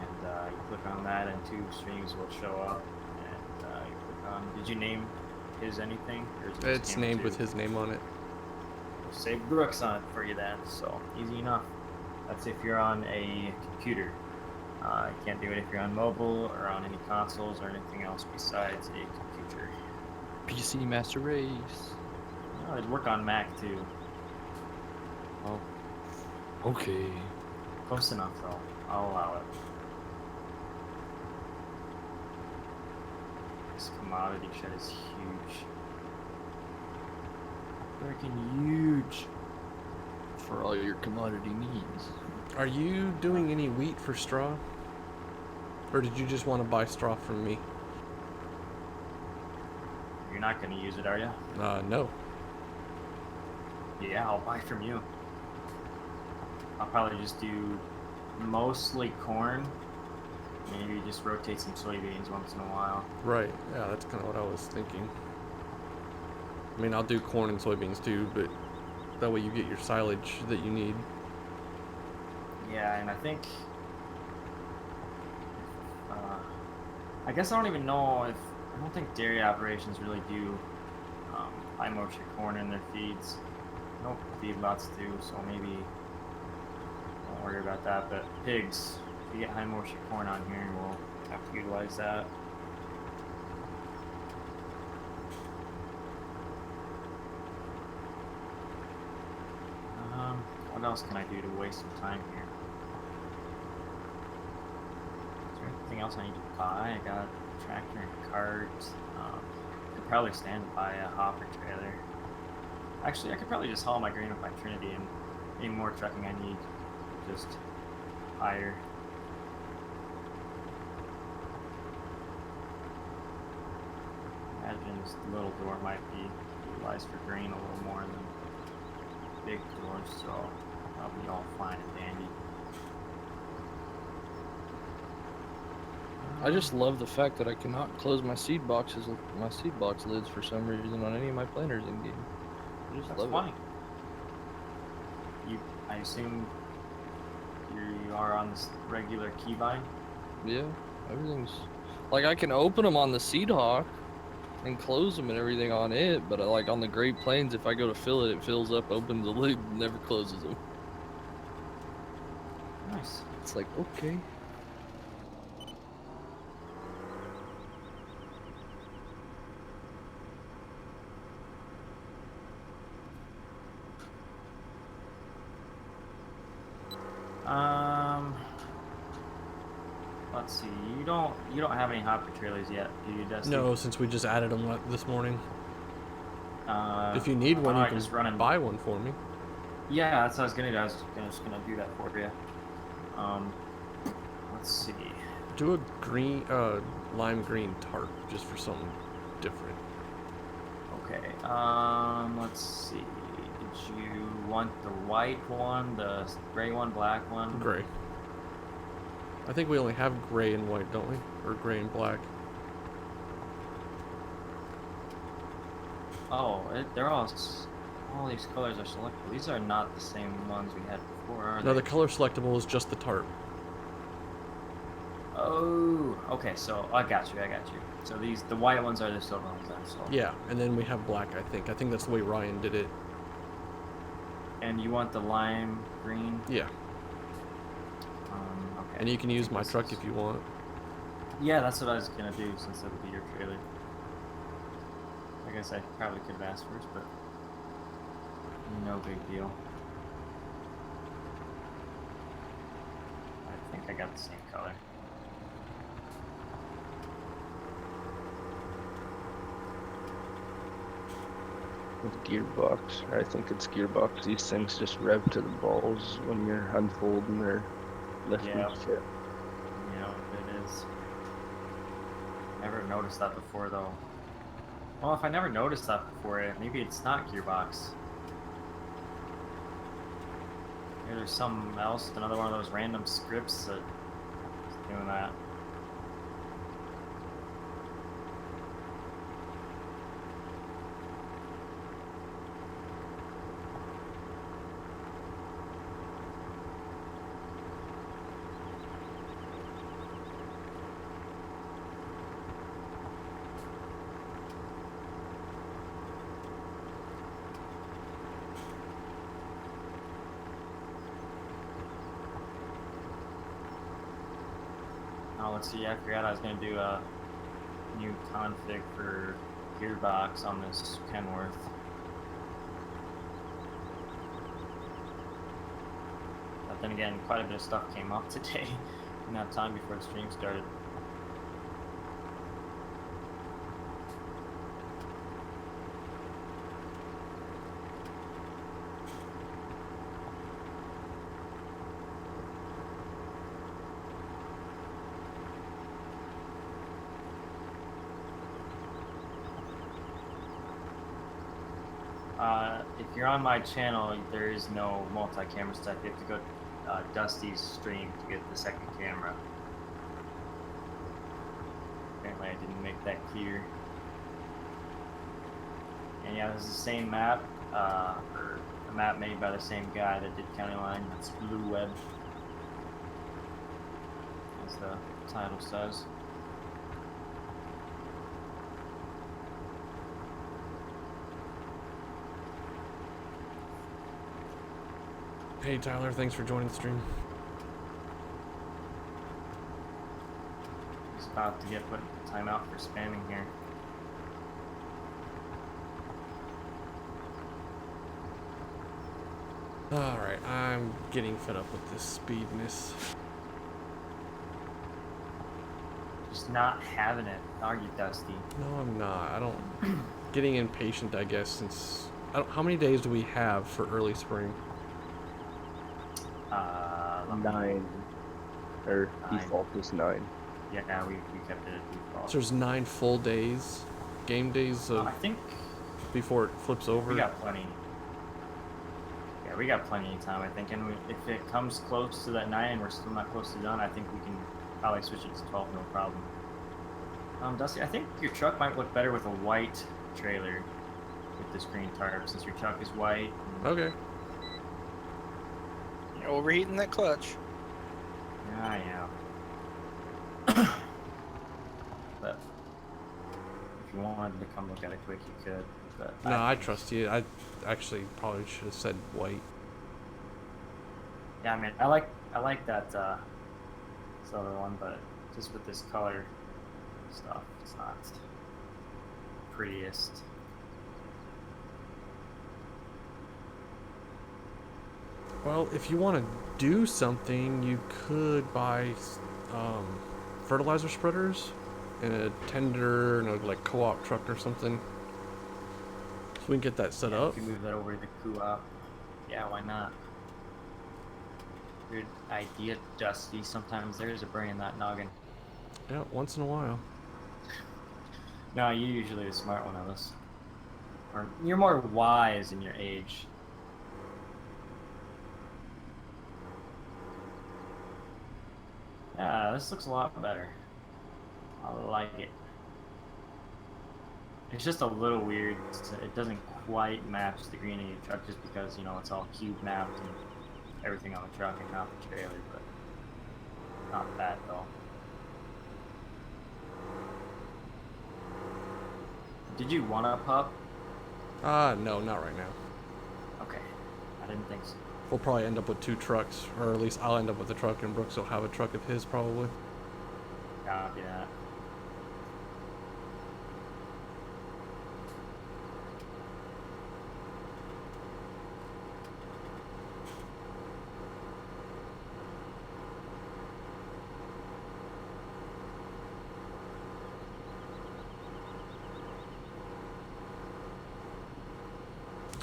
And you click on that, and two streams will show up. And you click on. Did you name his anything? Or is it just It's him named too? with his name on it. We'll say Brooks on it for you then. So easy enough. That's if you're on a computer. You can't do it if you're on mobile or on any consoles or anything else besides a computer. PC Master Race. Oh, it'd work on Mac too. Oh. Okay. Close enough though. I'll allow it. This commodity shed is huge. Freaking huge. For all your commodity needs. Are you doing any wheat for straw? Or did you just want to buy straw from me? You're not going to use it, are you? No. Yeah, I'll buy from you. I'll probably just do mostly corn. Maybe just rotate some soybeans once in a while. Right. Yeah, that's kind of what I was thinking. I mean, I'll do corn and soybeans too, but that way you get your silage that you need. Yeah, and I think... I guess I don't even know if... I don't think dairy operations really do high moisture corn in their feeds. Nope, feedlots do, so maybe don't worry about that. But pigs, we get high moisture corn on here, we'll have to utilize that. What else can I do to waste some time here? Is there anything else I need to buy? I got a tractor and cart. Could probably stand to buy a hopper trailer. Actually, I could probably just haul my grain up by Trinity, and any more trucking I need, just hire. Imagine this little door might be utilized for grain a little more than big doors, so that'll be all fine and dandy. I just love the fact that I cannot close my seed box lids for some reason on any of my planners in game. I just That's love funny. I assume you are on this regular keybind? it. Yeah, everything's like I can open them on the Seed Hawk and close them and everything on it, but like on the Great Plains, if I go to fill it, it fills up, opens the lid, never closes them. Nice. It's like, okay. Let's see. You don't have any hopper trailers yet, do you, Dusty? No, since we just added them this morning. If you need why one, don't you I can just run and buy one for me. Yeah, that's what I was gonna do. I was just gonna do that for you. Let's see. Do a green, lime green tarp, just for something different. Okay. Let's see. Did you want the white one, the gray one, black one? Gray. I think we only have gray and white, don't we? Or gray and black. Oh, they're all these colors are selectable. These are not the same ones we had before, are No, they? the color selectable is just the tarp. Oh, okay. So I got you. So the white ones are the silver ones then. So. Yeah, and then we have black, I think. I think that's the way Ryan did it. And you want the lime green? Yeah. Okay. And you can use my truck if you want. Yeah, that's what I was gonna do since it'll be your trailer. I guess I probably could have asked first, but no big deal. I think I got the same color. With gearbox, I think it's gearbox. These things just rev to the balls when you're unfolding or lifting Yeah. shit. You know, it is. Never noticed that before, though. Well, if I never noticed that before, maybe it's not gearbox. Maybe there's something else, another one of those random scripts that is doing that. Oh, let's see, I forgot I was going to do a new config for gearbox on this Kenworth. But then again, quite a bit of stuff came up today. Didn't have time before the stream started. If you're on my channel, there is no multi-camera stuff. You have to go to Dusty's stream to get the second camera. Apparently I didn't make that clear. And yeah, this is the same map, or a map made by the same guy that did County Line. That's BluWeb, as the title says. Hey Tyler, thanks for joining the stream. about to get put in timeout for spamming here. Alright, I'm getting fed up with this speedness. Just not having it, are you, Dusty? No, I'm not. I don't... Getting impatient, I guess, since... how many days do we have for early spring? 9. Or 9. default is 9. Yeah, we kept it at default. So there's 9 full days, game days of I think before it flips over. we got plenty. Yeah, we got plenty of time, I think. And if it comes close to that 9 and we're still not close to done, I think we can probably switch it to 12, no problem. Dusty, I think your truck might look better with a white trailer with this green tarp, since your truck is white. Okay. You're overheating that clutch. Yeah, yeah. But if you wanted to come look at it quick, you could. But No, I trust you. I actually probably should have said white. Yeah, I mean, I like that silver one, but just with this color stuff, it's not prettiest. Well, if you want to do something, you could buy fertilizer spreaders and a tender and a like co-op truck or something. So we can get that set up. You can move that over to the co-op. Yeah, why not? Good idea, Dusty. Sometimes there's a brain in that noggin. Yeah, once in a while. No, you're usually the smart one of us. Or you're more wise in your age. Yeah, this looks a lot better. I like it. It's just a little weird. It doesn't quite match the green in your truck just because, you know, it's all cube mapped and everything on the truck and not the trailer, but not bad though. Did you want a pup? No, not right now. Okay, I didn't think so. We'll probably end up with 2 trucks, or at least I'll end up with a truck, and Brooks will have a truck of his probably. Copy that.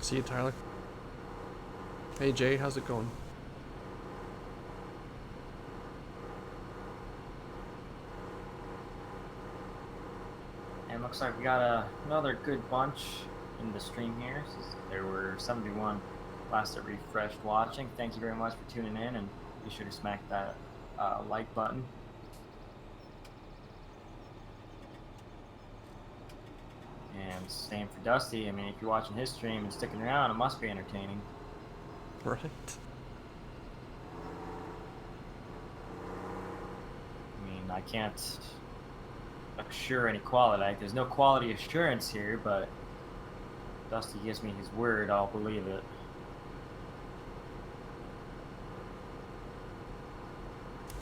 See you, Tyler. Hey, Jay, how's it going? And looks like we got another good bunch in the stream here. So there were 71 last that refreshed watching. Thank you very much for tuning in, and be sure to smack that like button. And same for Dusty. I mean, if you're watching his stream and sticking around, it must be entertaining. Right. I mean, I can't assure any quality. Like, there's no quality assurance here, but Dusty gives me his word, I'll believe it.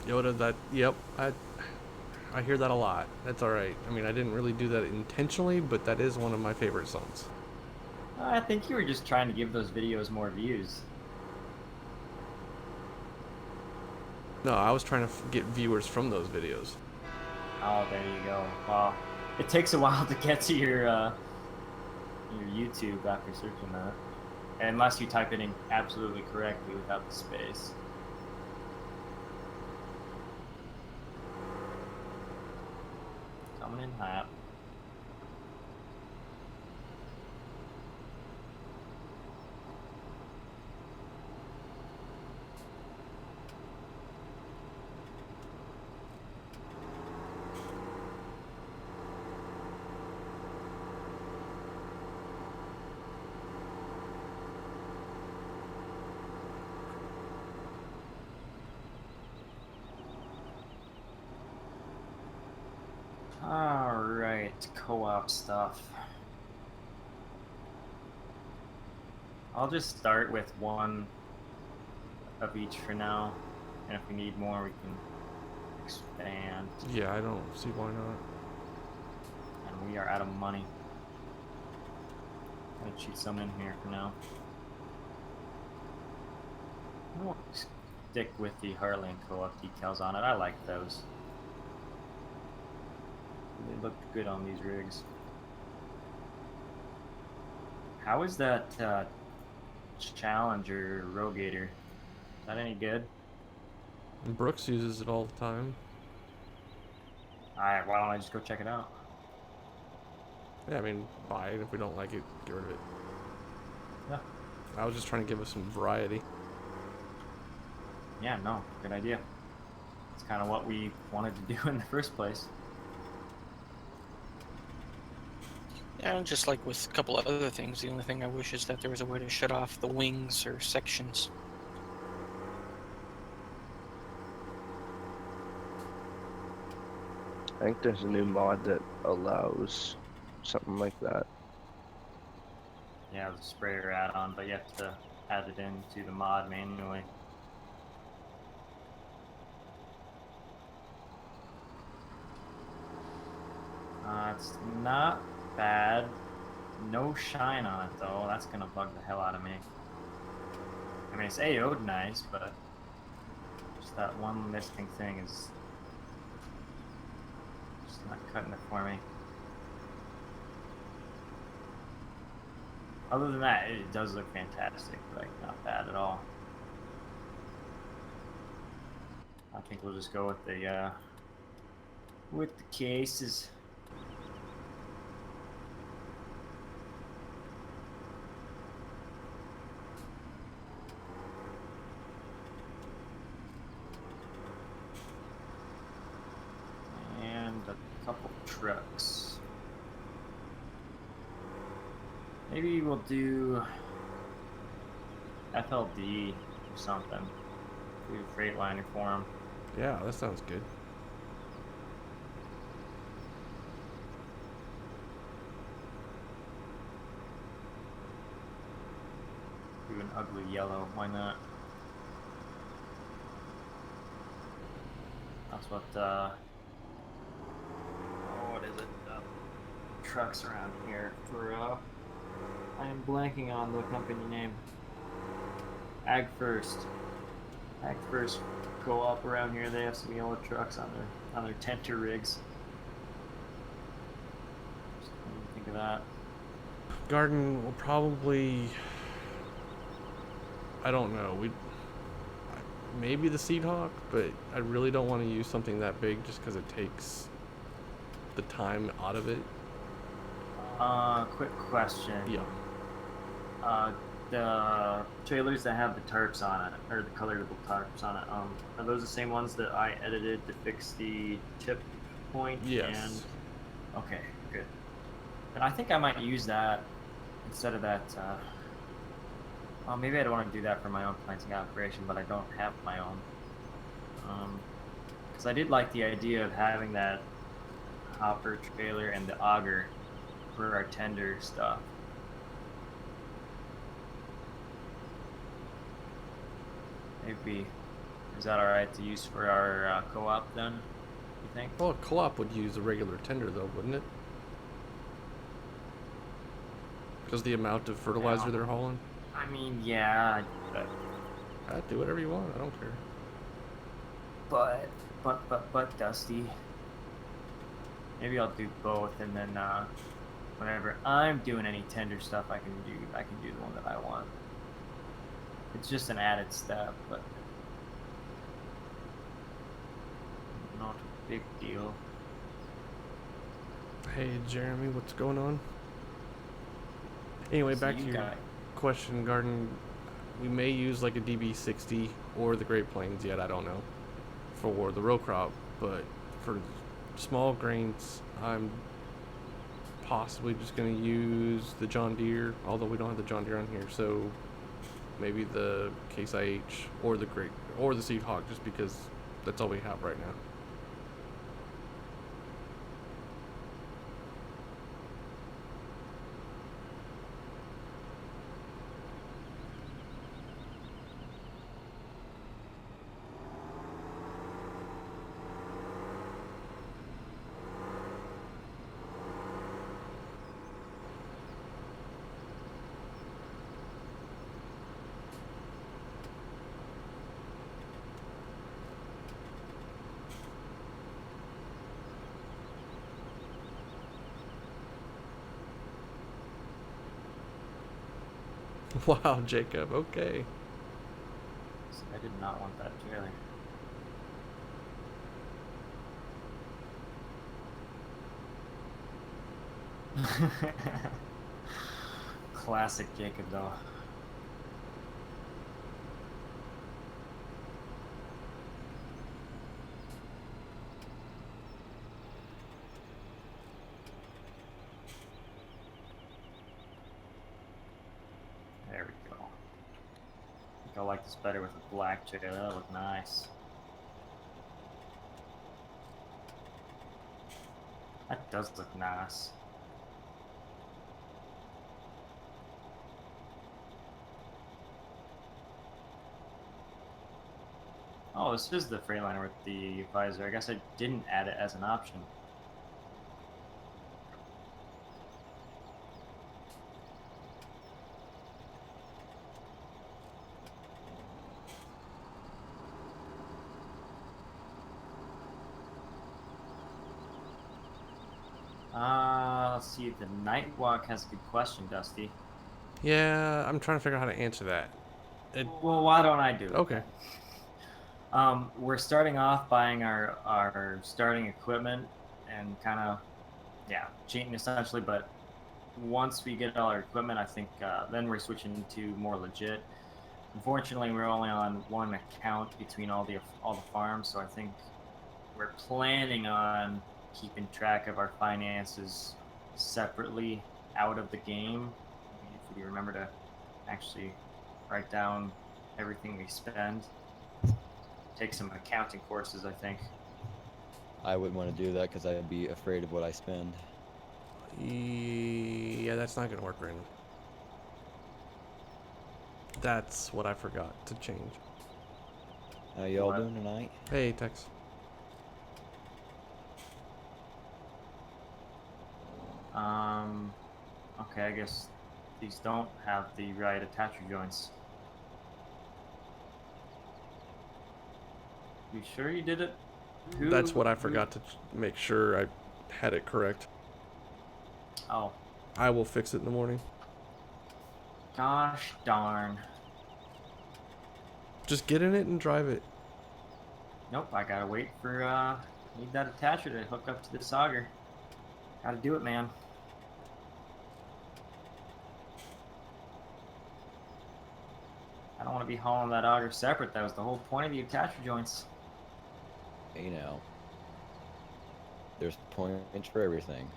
Yoda, that, yep, I hear that a lot. That's alright. I mean, I didn't really do that intentionally, but that is one of my favorite songs. I think you were just trying to give those videos more views. No, I was trying to get viewers from those videos. Oh, there you go. Well, it takes a while to get to your YouTube after searching that. Unless you type it in absolutely correctly without the space. Coming in hot. Alright, co-op stuff. I'll just start with one of each for now, and if we need more we can expand. Yeah, I don't see why not. And we are out of money. I'm gonna cheat some in here for now. I'll stick with the Harley and Co-op decals on it. I like those. They looked good on these rigs. How is that Challenger Rogator? Is that any good? And Brooks uses it all the time. Alright, why don't I just go check it out? Yeah, I mean, buy it. If we don't like it, get rid of it. Yeah. I was just trying to give us some variety. Yeah, no, good idea. It's kind of what we wanted to do in the first place. Yeah, and just like with a couple of other things, the only thing I wish is that there was a way to shut off the wings or sections. I think there's a new mod that allows something like that. Yeah, the sprayer add-on, but you have to add it into the mod manually. It's not bad. No shine on it though. That's gonna bug the hell out of me. I mean, it's AO'd nice, but just that one listing thing is just not cutting it for me. Other than that, it does look fantastic. Like, not bad at all. I think we'll just go with the cases. And a couple trucks. Maybe we'll do FLD or something. Do a Freightliner for them. Yeah, that sounds good. Do an ugly yellow. Why not? That's what what is it? Trucks around here for I am blanking on the company name. Ag First Co-op around here. They have some yellow trucks on their tenter rigs. Just what do you think of that? Garden will probably, I don't know, maybe the Seed Hawk, but I really don't want to use something that big just because it takes the time out of it. Quick question. Yeah. The trailers that have the tarps on it, or the colorable tarps on it, are those the same ones that I edited to fix the tip point? Yes. And okay, good. And I think I might use that instead of that. Well, maybe I don't want to do that for my own planting operation, but I don't have my own. Because I did like the idea of having that hopper trailer and the auger for our tender stuff. Maybe, is that alright to use for our co-op then, you think? Well, a co-op would use a regular tender though, wouldn't it? Because the amount of fertilizer Yeah. they're hauling. I mean, yeah, Do whatever you want. I don't care. but Dusty. Maybe I'll do both, and then whenever I'm doing any tender stuff, I can do the one that I want. It's just an added step, but not a big deal. Hey, Jeremy, what's going on? Anyway, So back to you your got- question, Garden. We may use like a DB60 or the Great Plains yet, I don't know, for the row crop, but for small grains, I'm possibly just going to use the John Deere, although we don't have the John Deere on here, so maybe the Case IH or the Seed Hawk, just because that's all we have right now. Wow, Jacob. Okay. I did not want that trailer. Classic Jacob, though. There we go. I think I like this better with a black trailer. That'll look nice. That does look nice. Oh, this is the Freightliner with the visor. I guess I didn't add it as an option. Let's see. The Nightwalk has a good question, Dusty. Yeah, I'm trying to figure out how to answer that. Well, why don't I do it? Okay. We're starting off buying our starting equipment and kind of, yeah, cheating essentially. But once we get all our equipment, I think then we're switching to more legit. Unfortunately, we're only on one account between all the farms, so I think we're planning on keeping track of our finances separately out of the game. If we remember to actually write down everything we spend. Take some accounting courses, I think. I wouldn't want to do that because I'd be afraid of what I spend. Yeah, that's not gonna work, Brandon. That's what I forgot to change. How y'all What? doing tonight? Hey, Tex. Okay, I guess these don't have the right attacher joints. You sure you did it? That's what I forgot to make sure I had it correct. Oh, I will fix it in the morning. gosh darn. Just get in it and drive it. Nope, I gotta wait for, need that attacher to hook up to this auger. Gotta do it, man. I don't want to be hauling that auger separate. That was the whole point of the attacher joints. You know, there's points for everything.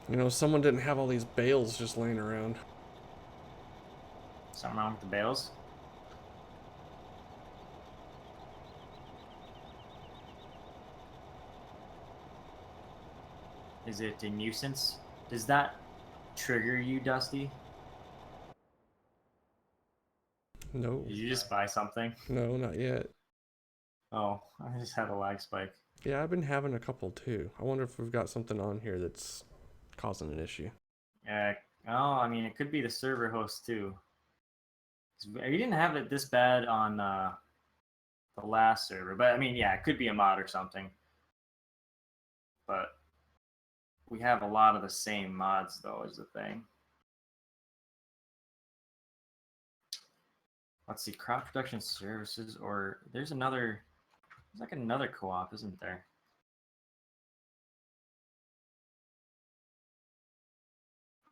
You know, someone didn't have all these bales just laying around. Something wrong with the bales? Is it a nuisance? Does that trigger you, Dusty? No. Did you just buy something? No, not yet. Oh, I just had a lag spike. Yeah, I've been having a couple too. I wonder if we've got something on here that's causing an issue. Oh, I mean, it could be the server host too. You didn't have it this bad on the last server, but I mean, yeah, it could be a mod or something. But we have a lot of the same mods, though, is the thing. Let's see, crop production services, or there's like another co-op, isn't there?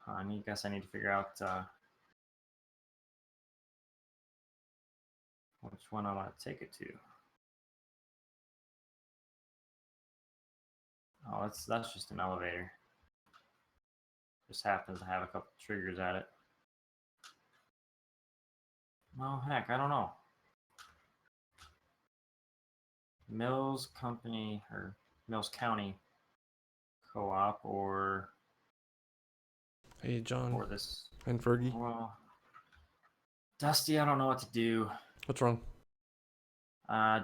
I guess I need to figure out which one I want to take it to. Oh, that's just an elevator. Just happens to have a couple triggers at it. Oh, heck, I don't know. Mills Company or Mills County Co-op or Hey, John this. and Fergie. Well, Dusty, I don't know what to do. What's wrong?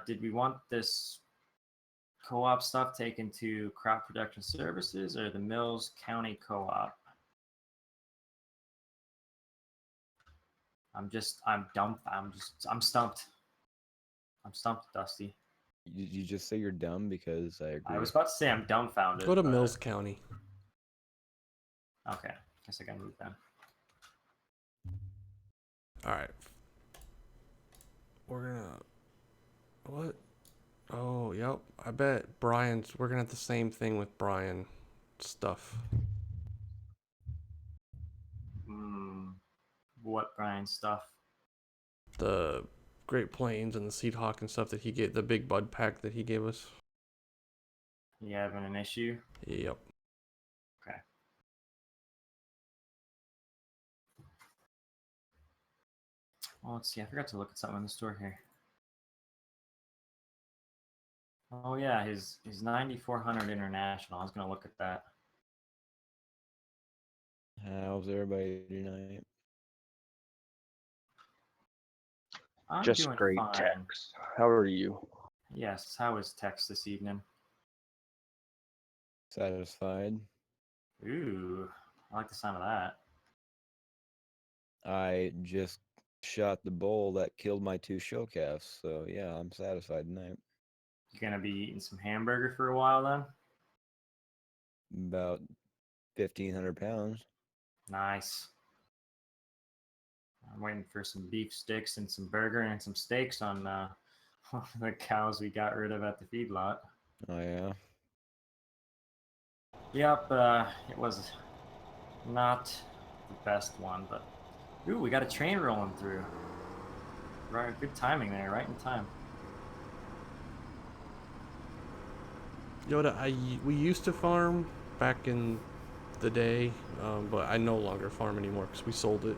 Did we want this co-op stuff taken to crop production services or the Mills County Co-op? I'm stumped. I'm stumped, Dusty. You just say you're dumb because I agree. I was about to say I'm dumbfounded. Go to but... Mills County. Okay, guess I gotta move then. All right. We're gonna. What? Oh, yep. I bet we're gonna have the same thing with Brian stuff. What Brian stuff? The Great Plains and the Seed Hawk and stuff that he gave, the big bud pack that he gave us. You having an issue? Yep. Okay. Well, let's see. I forgot to look at something in the store here. Oh yeah, his 9400 international. I was gonna look at that. How's everybody tonight? I'm Just doing great, fine. Tex. How are you? Yes. How is Tex this evening? Satisfied. Ooh, I like the sound of that. I just shot the bull that killed my 2 show calves, so yeah, I'm satisfied tonight. You gonna be eating some hamburger for a while then? About 1,500 pounds. Nice. I'm waiting for some beef sticks and some burger and some steaks on the cows we got rid of at the feedlot. Oh yeah. Yep, it was not the best one, but ooh, we got a train rolling through. Right, good timing there, right in time. Yoda, we used to farm back in the day, but I no longer farm anymore because we sold it.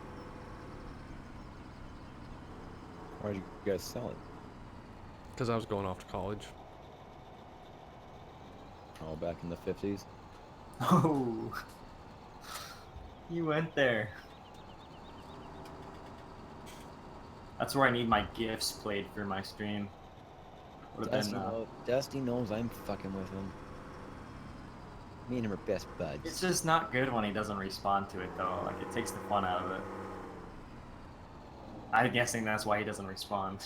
Why'd you guys sell it? Because I was going off to college. Oh, back in the 50s? Oh, you went there. That's where I need my GIFs played for my stream. Dusty knows I'm fucking with him. Me and him are best buds. It's just not good when he doesn't respond to it though. Like it takes the fun out of it. I'm guessing that's why he doesn't respond.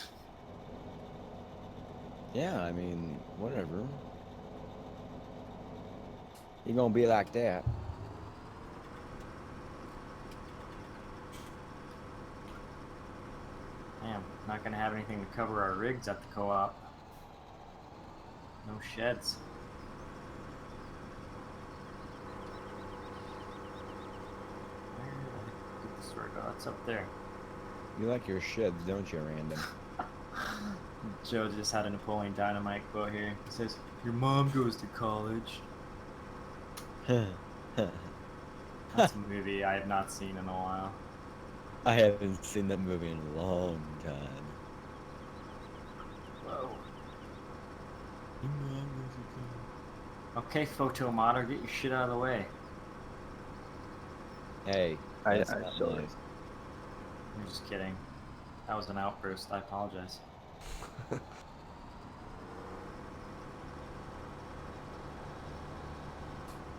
Yeah, I mean, whatever. You gonna be like that. Damn, not gonna have anything to cover our rigs at the co-op. No sheds. Where did the store go? It's up there. You like your sheds, don't you, Random? Joe just had a Napoleon Dynamite quote here. It says, "Your mom goes to college." That's a movie I have not seen in a while. I haven't seen that movie in a long time. Whoa. Okay, Photomoder, get your shit out of the way. Hey, I that's saw not it. nice. I'm just kidding. That was an outburst. I apologize.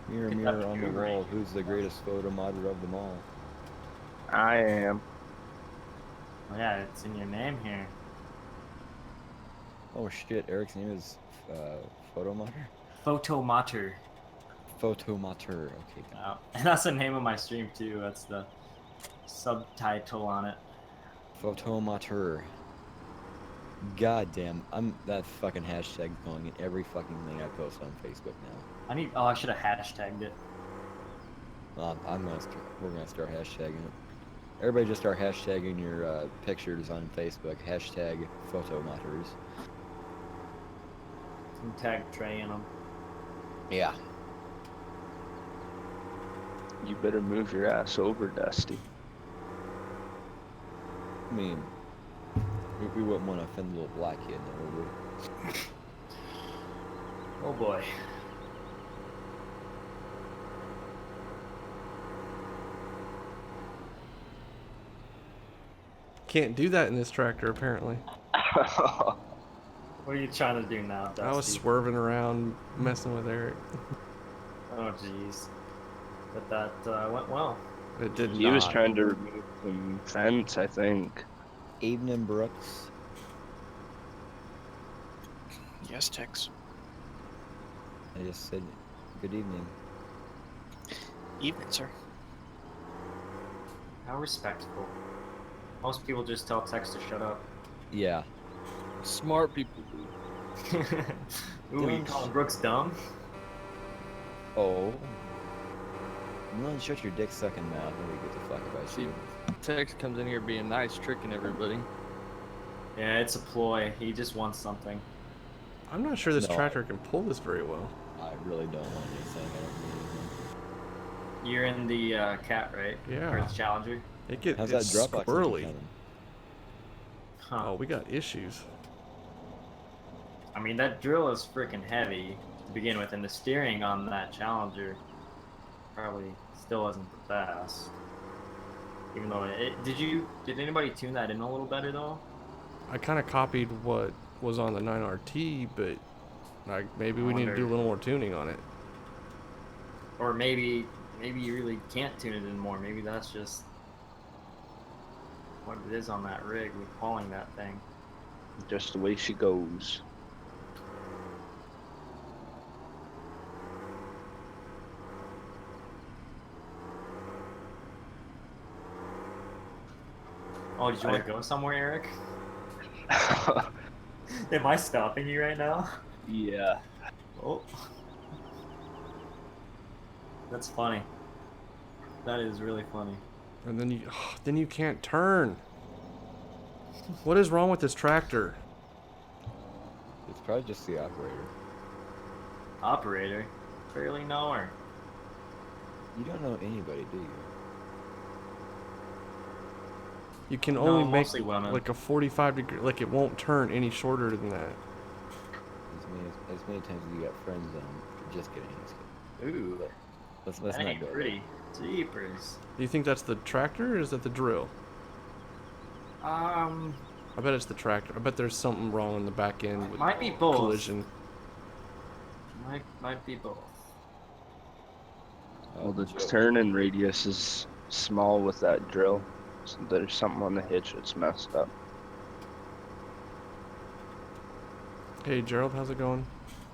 Mirror, Get mirror that on the Blu-ray. wall, who's the greatest photo modder of them all? I am. Oh, yeah, it's in your name here. Oh shit, Eric's name is photo modder? Photomoder. Photomateur, okay. Oh, and that's the name of my stream too. That's the subtitle on it. Photomateur. God damn, that fucking hashtag's going in every fucking thing I post on Facebook now. I should have hashtagged it. We're gonna start hashtagging it. Everybody just start hashtagging your pictures on Facebook. Hashtag photomateurs. And tag Trey in them. Yeah. You better move your ass over, Dusty. I mean, we wouldn't want to offend the little black kid, no, would we? Oh boy. Can't do that in this tractor, apparently. What are you trying to do now, Dusty? I was swerving around, messing with Eric. Oh jeez. But that went well. It did He not. was trying to remove some fence, I think. Evening, Brooks. Yes, Tex. I just said good evening. Evening, sir. How respectful. Most people just tell Tex to shut up. Yeah. Smart people do. Ooh, you calling Brooks dumb? Oh. No, shut your dick sucking mouth. Nobody gives a fuck about See, you. Tex comes in here being nice, tricking everybody. Yeah, it's a ploy. He just wants something. I'm not sure this No, tractor can pull this very well. I really don't want anything. I don't need anything. You're in the cat, right? Yeah. Or the Challenger? How's that It's drop box engine squirrely. coming? Huh. Oh, we got issues. I mean, that drill is freaking heavy to begin with, and the steering on that Challenger probably still isn't the best. Even though did anybody tune that in a little better though? I kind of copied what was on the 9RT, but maybe we need to do a little more tuning on it. Or maybe you really can't tune it in more. Maybe that's just what it is on that rig with hauling that thing. Just the way she goes. Oh, did you want to go somewhere, Eric? Am I stopping you right now? Yeah. Oh. That's funny. That is really funny. And then you can't turn. What is wrong with this tractor? It's probably just the operator. Operator? Barely know her. You don't know anybody, do you? You can No, only make mostly women. like a 45 degree, like it won't turn any shorter than that. As many times as you got friends on. Just kidding. Just kidding. Ooh, Let's that not ain't go there. pretty. Jeepers. Do you think that's the tractor or is that the drill? I I bet it's the tractor. I bet there's something wrong in the back end with might be both. collision. Might be both. Well, the turning radius is small with that drill. So there's something on the hitch that's messed up. Hey Gerald, how's it going?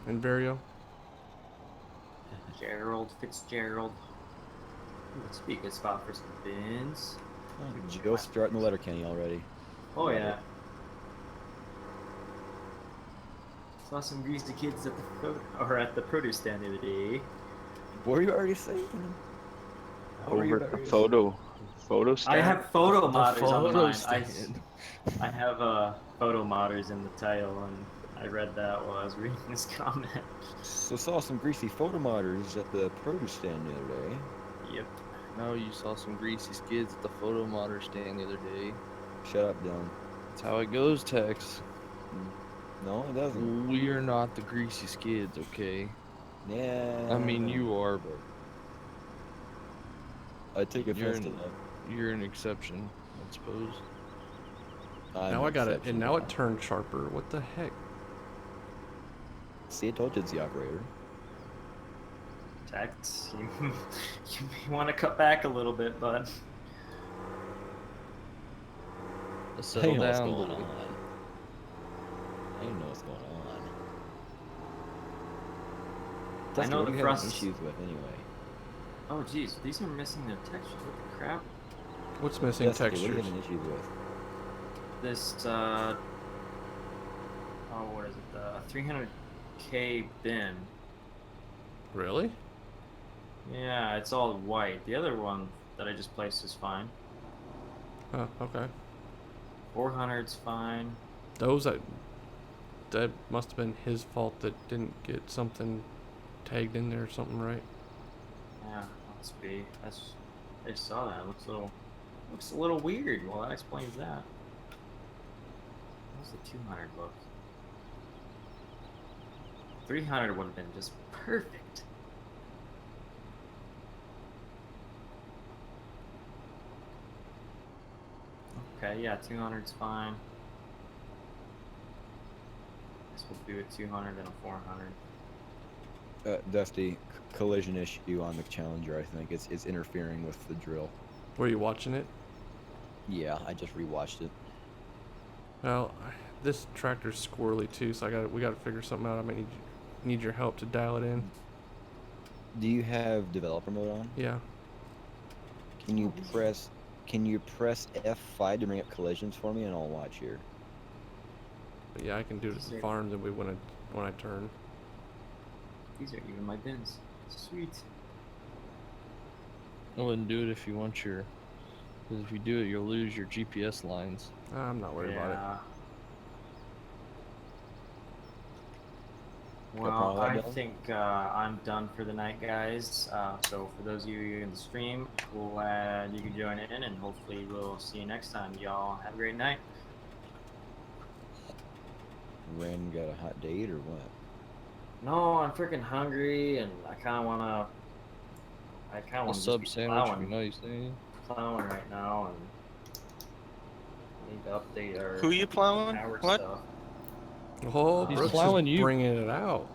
In Vario? Gerald Fitzgerald. Ooh, let's be a good spot for some bins. Oh, go start in the Letterkenny already. Oh yeah. Saw some greasy kids at the produce stand the other day. What were you already saying? Over at the photo stand. I have photo modders on photo mine. stand. I have photo modders in the title, and I read that while I was reading this comment. So saw some greasy photo modders at the produce stand the other day. Yep. No, you saw some greasy skids at the photo modder stand the other day. Shut up, Dylan. That's how it goes, Tex. No, it doesn't. We're not the greasy skids, okay? Yeah. I mean, you are, but I take you're offense to an, that. you're an exception, I suppose. Now I got it, and now it turned sharper. What the heck? See, I told you it's the operator. Tex, you may want to cut back a little bit, bud. Let's I settle know what's down, going boy. on. I don't know what's going on. I know what the are you having thrust- issues with anyway? Oh jeez, these are missing their textures. What the crap? What's missing Jessica, what are you textures? having issues with? This what is it? The 300K bin. Really? Yeah, it's all white. The other one that I just placed is fine. Oh, okay. 400's fine. That must have been his fault that didn't get something tagged in there or something, right? Yeah, must be. I saw that. Looks a little weird. Well, that explains that. How's the 200 look? 300 would have been just perfect. Okay, yeah, 200's fine. Guess we'll do a 200 and a 400. Dusty, collision issue on the Challenger, I think. It's interfering with the drill. Were you watching it? Yeah, I just rewatched it. Well, this tractor's squirrely too, so we gotta figure something out. I might need your help to dial it in. Do you have developer mode on? Yeah. Can you can you press F5 to bring up collisions for me, and I'll watch here. But yeah, I can do the farm that we when I turn. These are even my bins. Sweet. I wouldn't do it if you want your. Because if you do it, you'll lose your GPS lines. I'm not worried about it. Well, I think I'm done for the night, guys. So for those of you in the stream, glad you could join in, and hopefully we'll see you next time. Y'all have a great night. Ren got a hot date or what? No, I'm freaking hungry, and I kind of wanna. A sub sandwich would be nice, eh? Plowing right now, and I need to update our. Who you plowing? Our What? Stuff. Oh, He's Brooks plowing is you. bringing it out.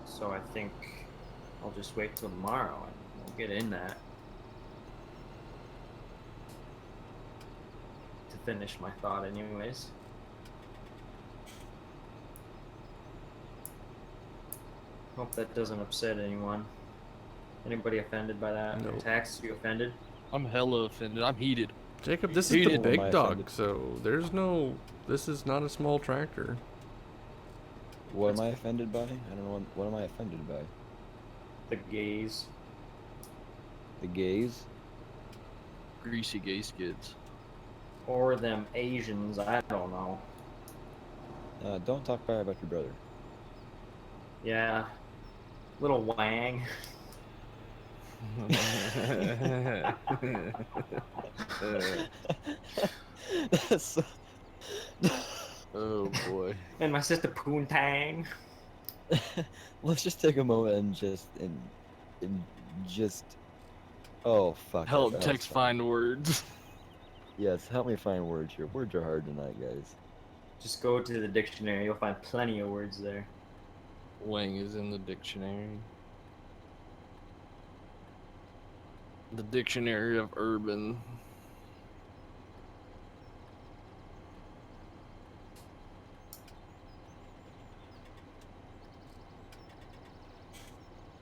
So I think I'll just wait till tomorrow, and we'll get in that. To finish my thought, anyways. Hope that doesn't upset anyone. Anybody offended by that? Nope. Tax, you offended? I'm hella offended. I'm heated. Jacob, this He is the didn't big mind dog, offended. so there's no. This is not a small tractor. What am I offended by? I don't know. What am I offended by? The gays. The gays? Greasy gay skids. Or them Asians, I don't know. Don't talk bad about your brother. Yeah. Little Wang. That's so... Oh boy. And my sister Poontang. Let's just take a moment and just. Oh fuck. Help that was text fun. find words. Yes, help me find words here. Words are hard tonight, guys. Just go to the dictionary, you'll find plenty of words there. Wang is in the dictionary. The dictionary of urban.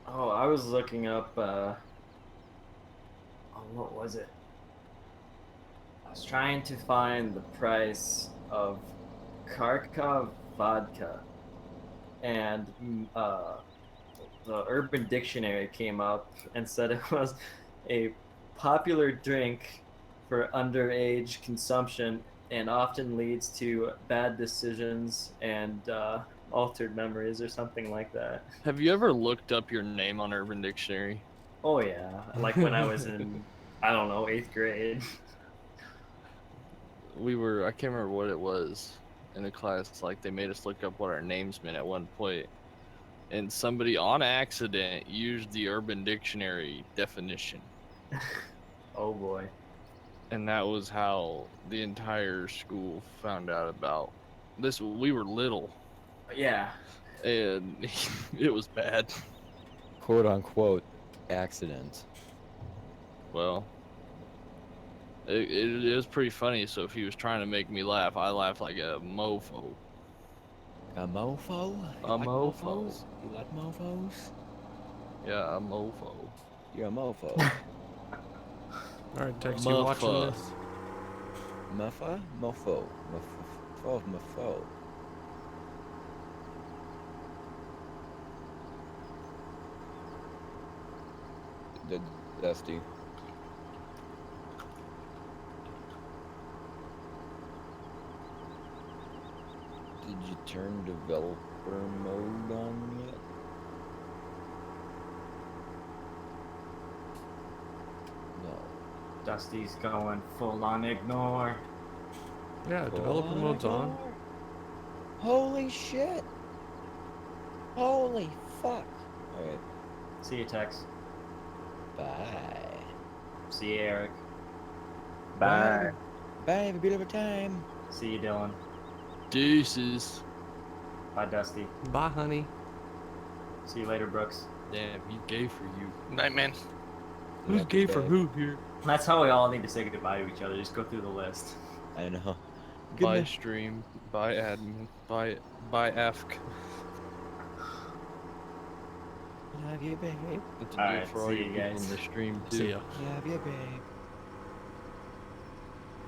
Oh, I was looking up, what was it? I was trying to find the price of Kharkov vodka, and the Urban Dictionary came up and said it was a popular drink for underage consumption and often leads to bad decisions and altered memories or something like that. Have you ever looked up your name on Urban Dictionary? Oh yeah, like when I was in, I don't know, 8th grade. I can't remember what it was in a class, like they made us look up what our names meant at one point. And somebody on accident used the Urban Dictionary definition. Oh boy. And that was how the entire school found out about this. We were little. Yeah. And it was bad. Quote unquote accident. Well, it was pretty funny. So if he was trying to make me laugh, I laughed like a mofo. A mofo? You A like mofo. mofos? You like mofos? Yeah, a mofo. You're a mofo. Alright, Tex, you watching Muffa. this? Muffa? Mofo. Mofo. Dusty. Did you turn developer mode on yet? No. Dusty's going full on ignore. Yeah, developer mode's on. Holy shit! Holy fuck! Alright, See you, Tex. bye. See you, Eric. Bye. Bye, have a beautiful time. See you, Dylan. Deuces. Bye, Dusty. Bye, honey. See you later, Brooks. Damn, he's gay for you. Night, man. Who's gay for bad. who here? That's how we all need to say goodbye to each other. Just go through the list. I know. Buy night. stream, buy admin, buy AFK. Love you, babe. That's a Alright, gift for all see your you people guys. in the stream too. See ya. Love you, babe.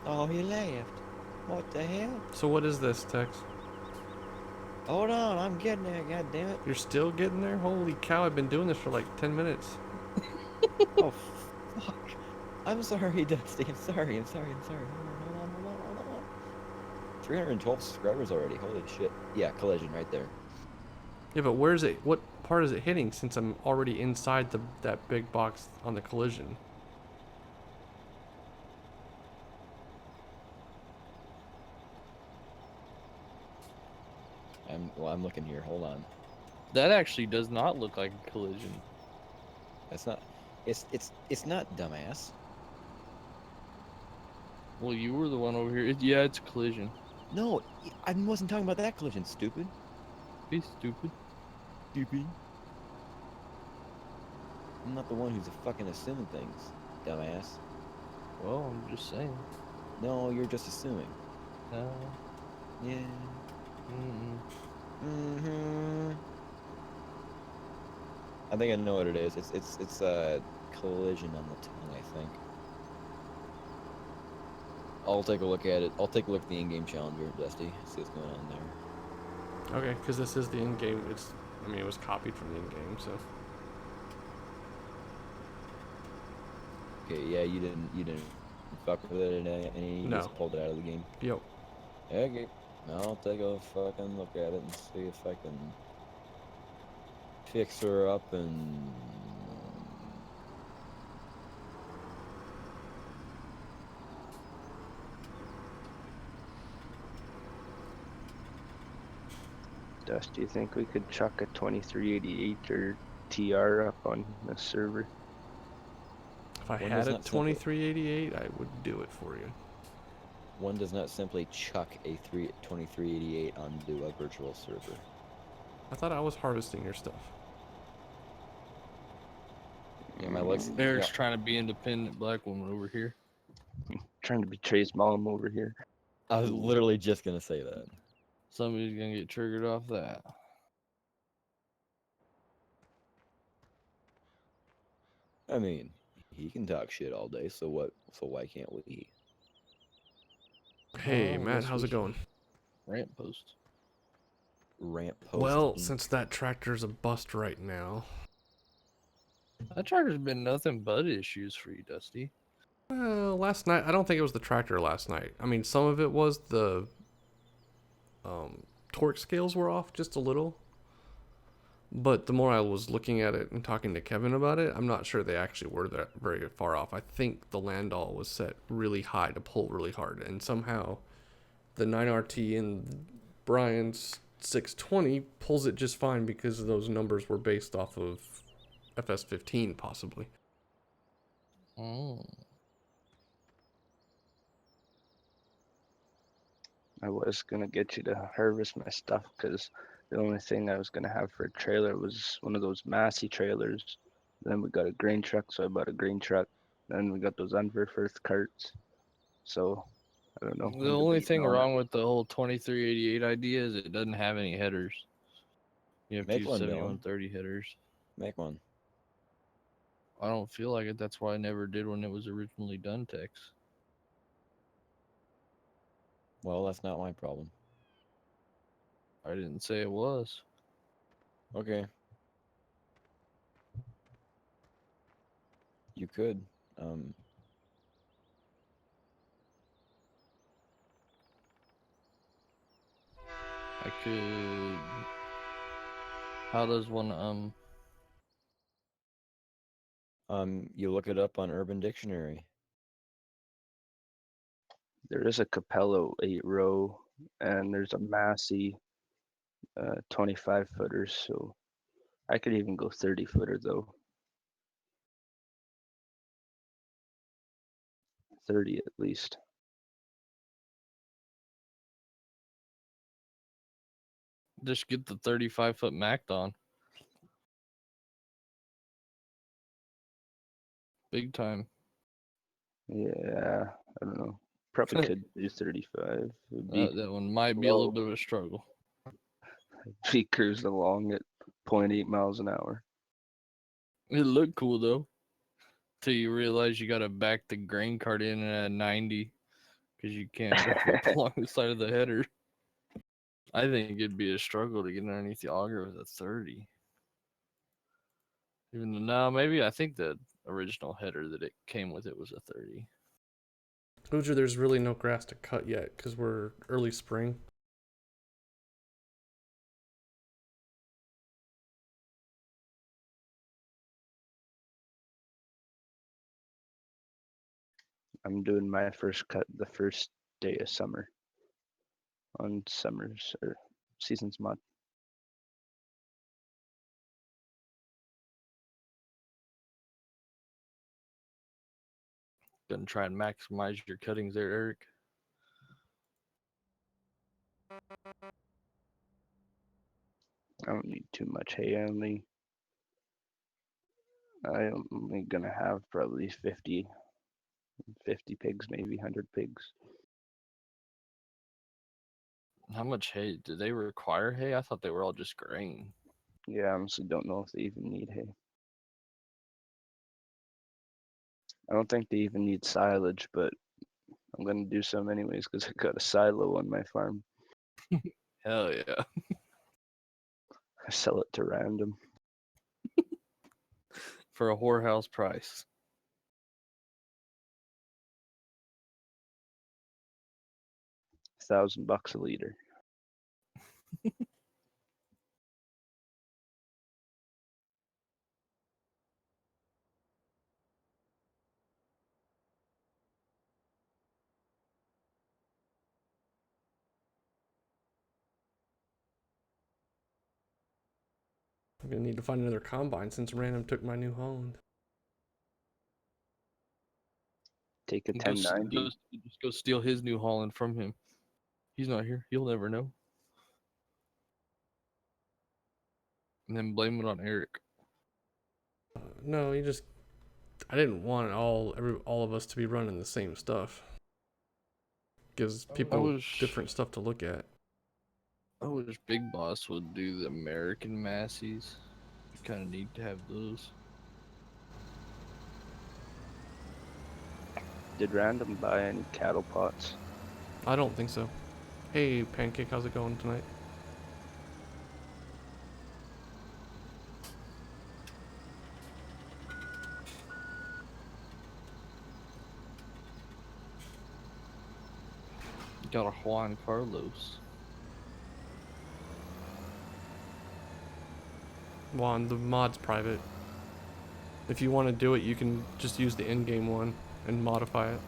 Oh, he left. What the hell? So what is this, Tex? Hold on, I'm getting there, god damn it. You're still getting there? Holy cow, I've been doing this for like 10 minutes. Oh, fuck. I'm sorry, Dusty. I'm sorry. Hold on. 312 subscribers already. Holy shit. Yeah, collision right there. Yeah, but where's it? What part is it hitting since I'm already inside that big box on the collision? I'm looking here. Hold on. That actually does not look like a collision. That's not. It's not, dumbass. Well, you were the one over here. Yeah, it's a collision. No, I wasn't talking about that collision. Stupid. Be stupid. Stupid. I'm not the one who's fucking assuming things, dumbass. Well, I'm just saying. No, you're just assuming. No. Yeah. Mm-mm. Mm-hmm. I think I know what it is. It's a collision on the tongue, I think. I'll take a look at it. I'll take a look at the in-game challenger, Dusty. See what's going on there. Okay, because this is the in-game. I mean, it was copied from the in-game, so. Okay, yeah, you didn't fuck with it any. You No. just pulled it out of the game. Yo. Okay, I'll take a fucking look at it and see if I can fix her up and. Dust, do you think we could chuck a 2388 or TR up on the server? If I One had does a not simply- 2388, I would do it for you. One does not simply chuck a 2388 onto a virtual server. I thought I was harvesting your stuff. Yeah, my legs. Eric's trying to be independent black woman over here. Trying to betray his mom over here. I was literally just gonna say that. Somebody's gonna get triggered off that. I mean, he can talk shit all day, so what? So why can't we? Hey, Oh, Matt, yes, how's we it going? Ramp post. Ramp post. Well, since that tractor's a bust right now. That tractor's been nothing but issues for you, Dusty. Last night, I don't think it was the tractor last night. I mean, some of it was the torque scales were off just a little. But the more I was looking at it and talking to Kevin about it, I'm not sure they actually were that very far off. I think the Landau was set really high to pull really hard. And somehow the 9RT and Brian's 620 pulls it just fine because those numbers were based off of FS15 possibly. Oh. I was gonna get you to harvest my stuff because the only thing I was gonna have for a trailer was one of those Massey trailers. Then we got a grain truck, so I bought a grain truck. Then we got those Unverfirth carts. So I don't know. The only thing wrong with the whole 2388 idea is it doesn't have any headers. You have to Make use one, Dylan. 7130 headers. Make one. I don't feel like it. That's why I never did when it was originally done, Tex. Well, that's not my problem. I didn't say it was. Okay. You could. I could. How does one You look it up on Urban Dictionary. There is a Capello 8-row, and there's a Massey 25 footer. So I could even go 30 footer though. 30 at least. just get the 35-foot Macdon? Big time. Yeah, I don't know. Probably could do 35. Would be That one might be a little bit of a struggle. be cruising along at 0.8 miles an hour. It looked cool though, till you realize you gotta back the grain cart in at 90 because you can't drive up along the side of the header. I think it'd be a struggle to get underneath the auger with a 30. Even though, no, maybe I think the original header that it came with it was a 30. Hoosier, there's really no grass to cut yet because we're early spring. I'm doing my first cut the first day of summer on summer's or season's mod. Gonna try and maximize your cuttings there, Eric. I don't need too much hay. I'm only gonna have probably 50 pigs, maybe 100 pigs. How much hay? Do they require hay? I thought they were all just grain. Yeah, I honestly don't know if they even need hay. I don't think they even need silage, but I'm gonna do some anyways because I got a silo on my farm. Hell yeah. I sell it to random. For a whorehouse price. $1,000 a liter. I'm gonna need to find another combine since random took my New Holland. Take a Go 1090. just go steal his New Holland from him. He's not here. You'll never know. And then blame it on Eric. No, I didn't want all of us to be running the same stuff. Gives people different stuff to look at. I wish Big Boss would do the American Massies. You kind of need to have those. Did random buy any cattle pots? I don't think so. Hey, Pancake, how's it going tonight? Got a Juan Carlos. Juan, the mod's private. If you want to do it, you can just use the in-game one and modify it.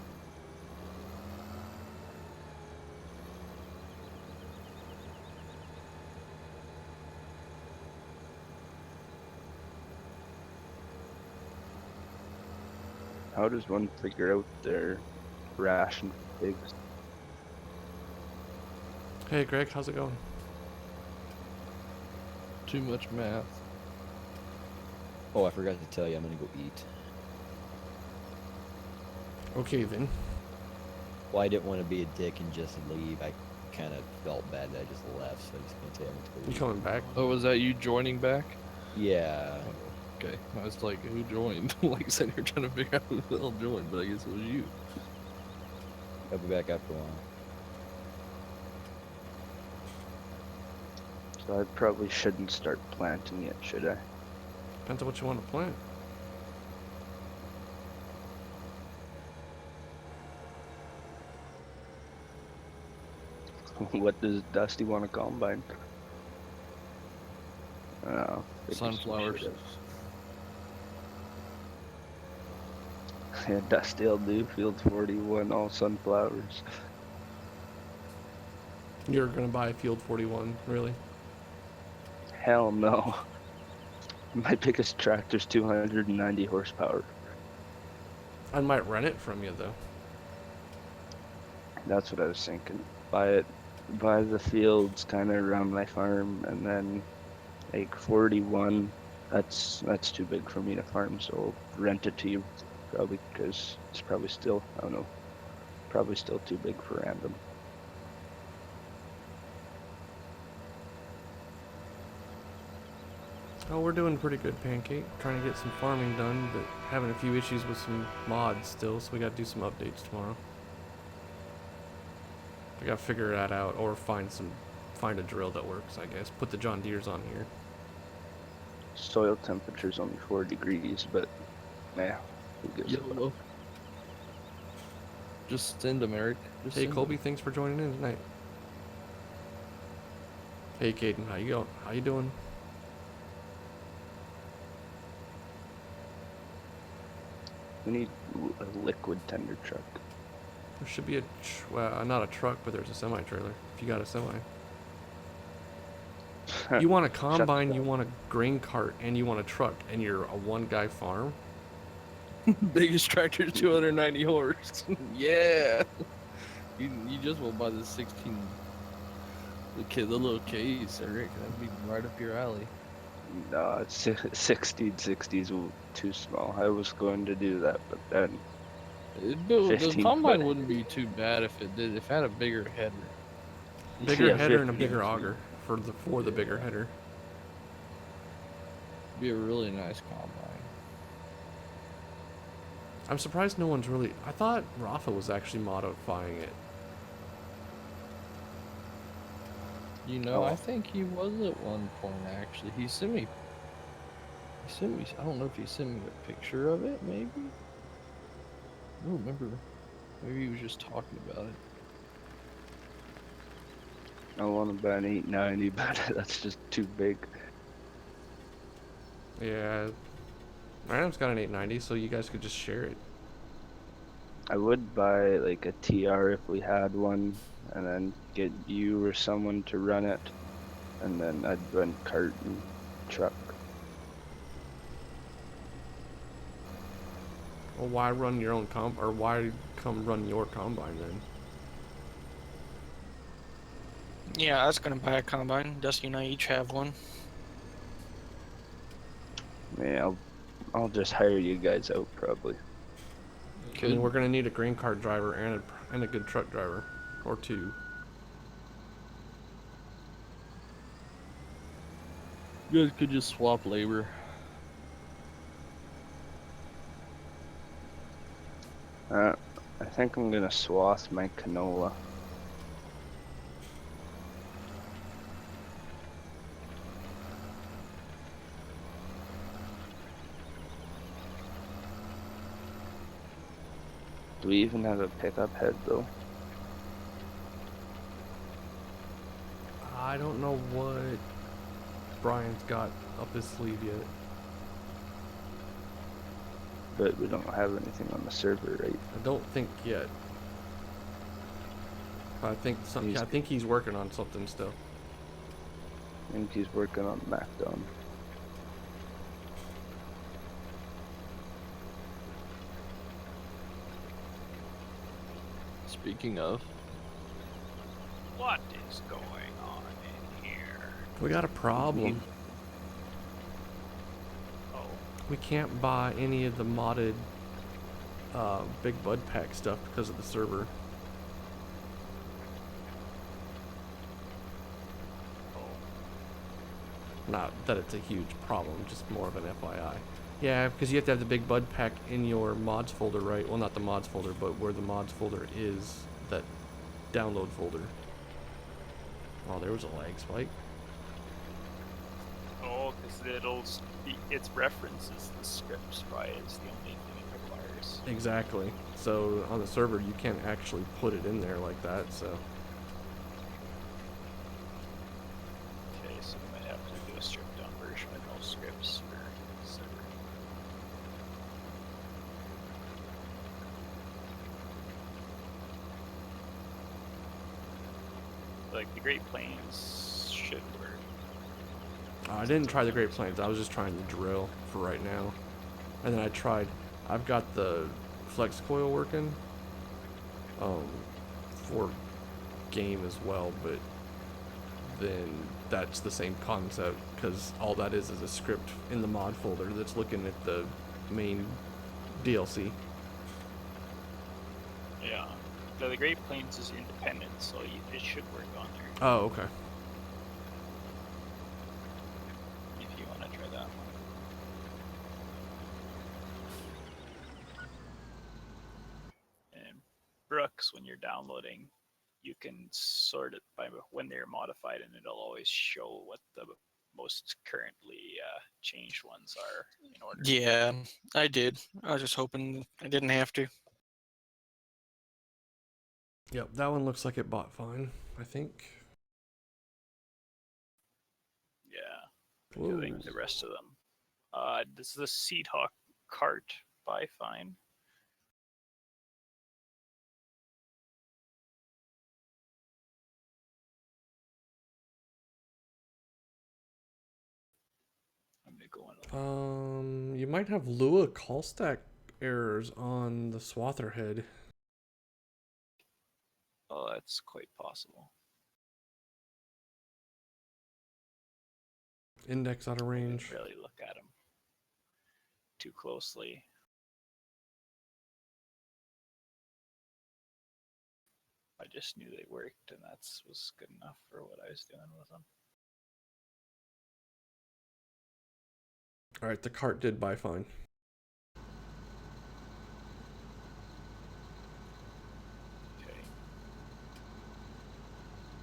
How does one figure out their ration for pigs? Hey, Greg, how's it going? Too much math. Oh, I forgot to tell you, I'm gonna go eat. Okay, then. Well, I didn't want to be a dick and just leave. I kind of felt bad that I just left, so I just gonna say I'm gonna go You eat. coming back? Oh, was that you joining back? Yeah. Okay. I was like, who joined? Like, sitting here trying to figure out who the hell joined, but I guess it was you. I'll be back after a while. So I probably shouldn't start planting yet, should I? Depends on what you want to plant. What does Dusty want to combine? Oh, Sunflowers. Yeah, Dusty will do field 41, all sunflowers. You're gonna buy Field 41, really? Hell no. My biggest tractor's 290 horsepower. I might rent it from you, though. That's what I was thinking. Buy the fields kind of around my farm, and then like 41. That's too big for me to farm, so I'll rent it to you, probably, because it's probably still, I don't know, probably still too big for random. Oh, we're doing pretty good, Pancake. Trying to get some farming done, but having a few issues with some mods still, so we gotta do some updates tomorrow. I gotta figure that out, or find a drill that works, I guess. Put the John Deere's on here. Soil temperature's only 4 degrees, but yeah, who gives a fuck? YOLO. Just send them, Eric. Just Hey, send Colby, 'em. thanks for joining in tonight. Hey, Caden, how you going? How you doing? We need a liquid tender truck. There should be well, not a truck, but there's a semi-trailer. If you got a semi. You want a combine, you want a grain cart, and you want a truck, and you're a one-guy farm? Biggest tractor, 290 horse. Yeah. You just won't buy the 16. The little case, Eric. That'd be right up your alley. No, it's 1660s too small. I was going to do that, but then The 15 combine foot. wouldn't be too bad if it had a bigger header. Bigger Yeah, header and a 15. bigger auger for the bigger header. Be a really nice combine. I'm surprised no one's really. I thought Rafa was actually modifying it. You know, Oh. I think he was at one point actually. He sent me. I don't know if he sent me a picture of it. Maybe. I don't remember. Maybe he was just talking about it. I want to buy an 890, but that's just too big. Yeah. Random's got an 890, so you guys could just share it. I would buy like a TR if we had one, and then get you or someone to run it, and then I'd run cart and truck. Well, why run your own or why come run your combine then? Yeah, I was gonna buy a combine. Dusty and I each have one. Yeah, I'll just hire you guys out probably. I mean, we're gonna need a grain cart driver and a good truck driver, or two. You guys could just swap labor. I think I'm gonna swath my canola. Do we even have a pickup head though? I don't know what Brian's got up his sleeve yet. But we don't have anything on the server, right? I don't think yet. I think I think he's working on something still. I think he's working on Macdon. Speaking of, What is going on in here? We got a problem. Oh, We can't buy any of the modded Big Bud Pack stuff because of the server. Not that it's a huge problem, just more of an FYI. Yeah, because you have to have the Big Bud Pack in your mods folder, right? Well, not the mods folder, but where the mods folder is, that download folder. Oh, there was a lag spike. oh, because its references the scripts, right? It's the only thing it requires. Exactly. So on the server, you can't actually put it in there like that, so. Okay, so we might have to do a stripped down version with no scripts for server. Like the Great Plains should work. I didn't try the Great Plains. I was just trying the drill for right now. And then I've got the flex coil working for game as well, but then that's the same concept because all that is a script in the mod folder that's looking at the main DLC. Yeah. The Great Plains is independent, so it should work on there Oh, okay. if you want to try that. files when you're downloading, you can sort it by when they're modified, and it'll always show what the most currently changed ones are in order. Yeah, I did. I was just hoping I didn't have to. Yep, that one looks like it bought fine, I think. Yeah, doing the rest of them. Does the Seahawk cart buy fine? I'm gonna go in. You might have Lua call stack errors on the swather head. Oh, that's quite possible. Index out of range. I didn't really look at them too closely. I just knew they worked, and that was good enough for what I was doing with them. All right, the cart did buy fine. Okay.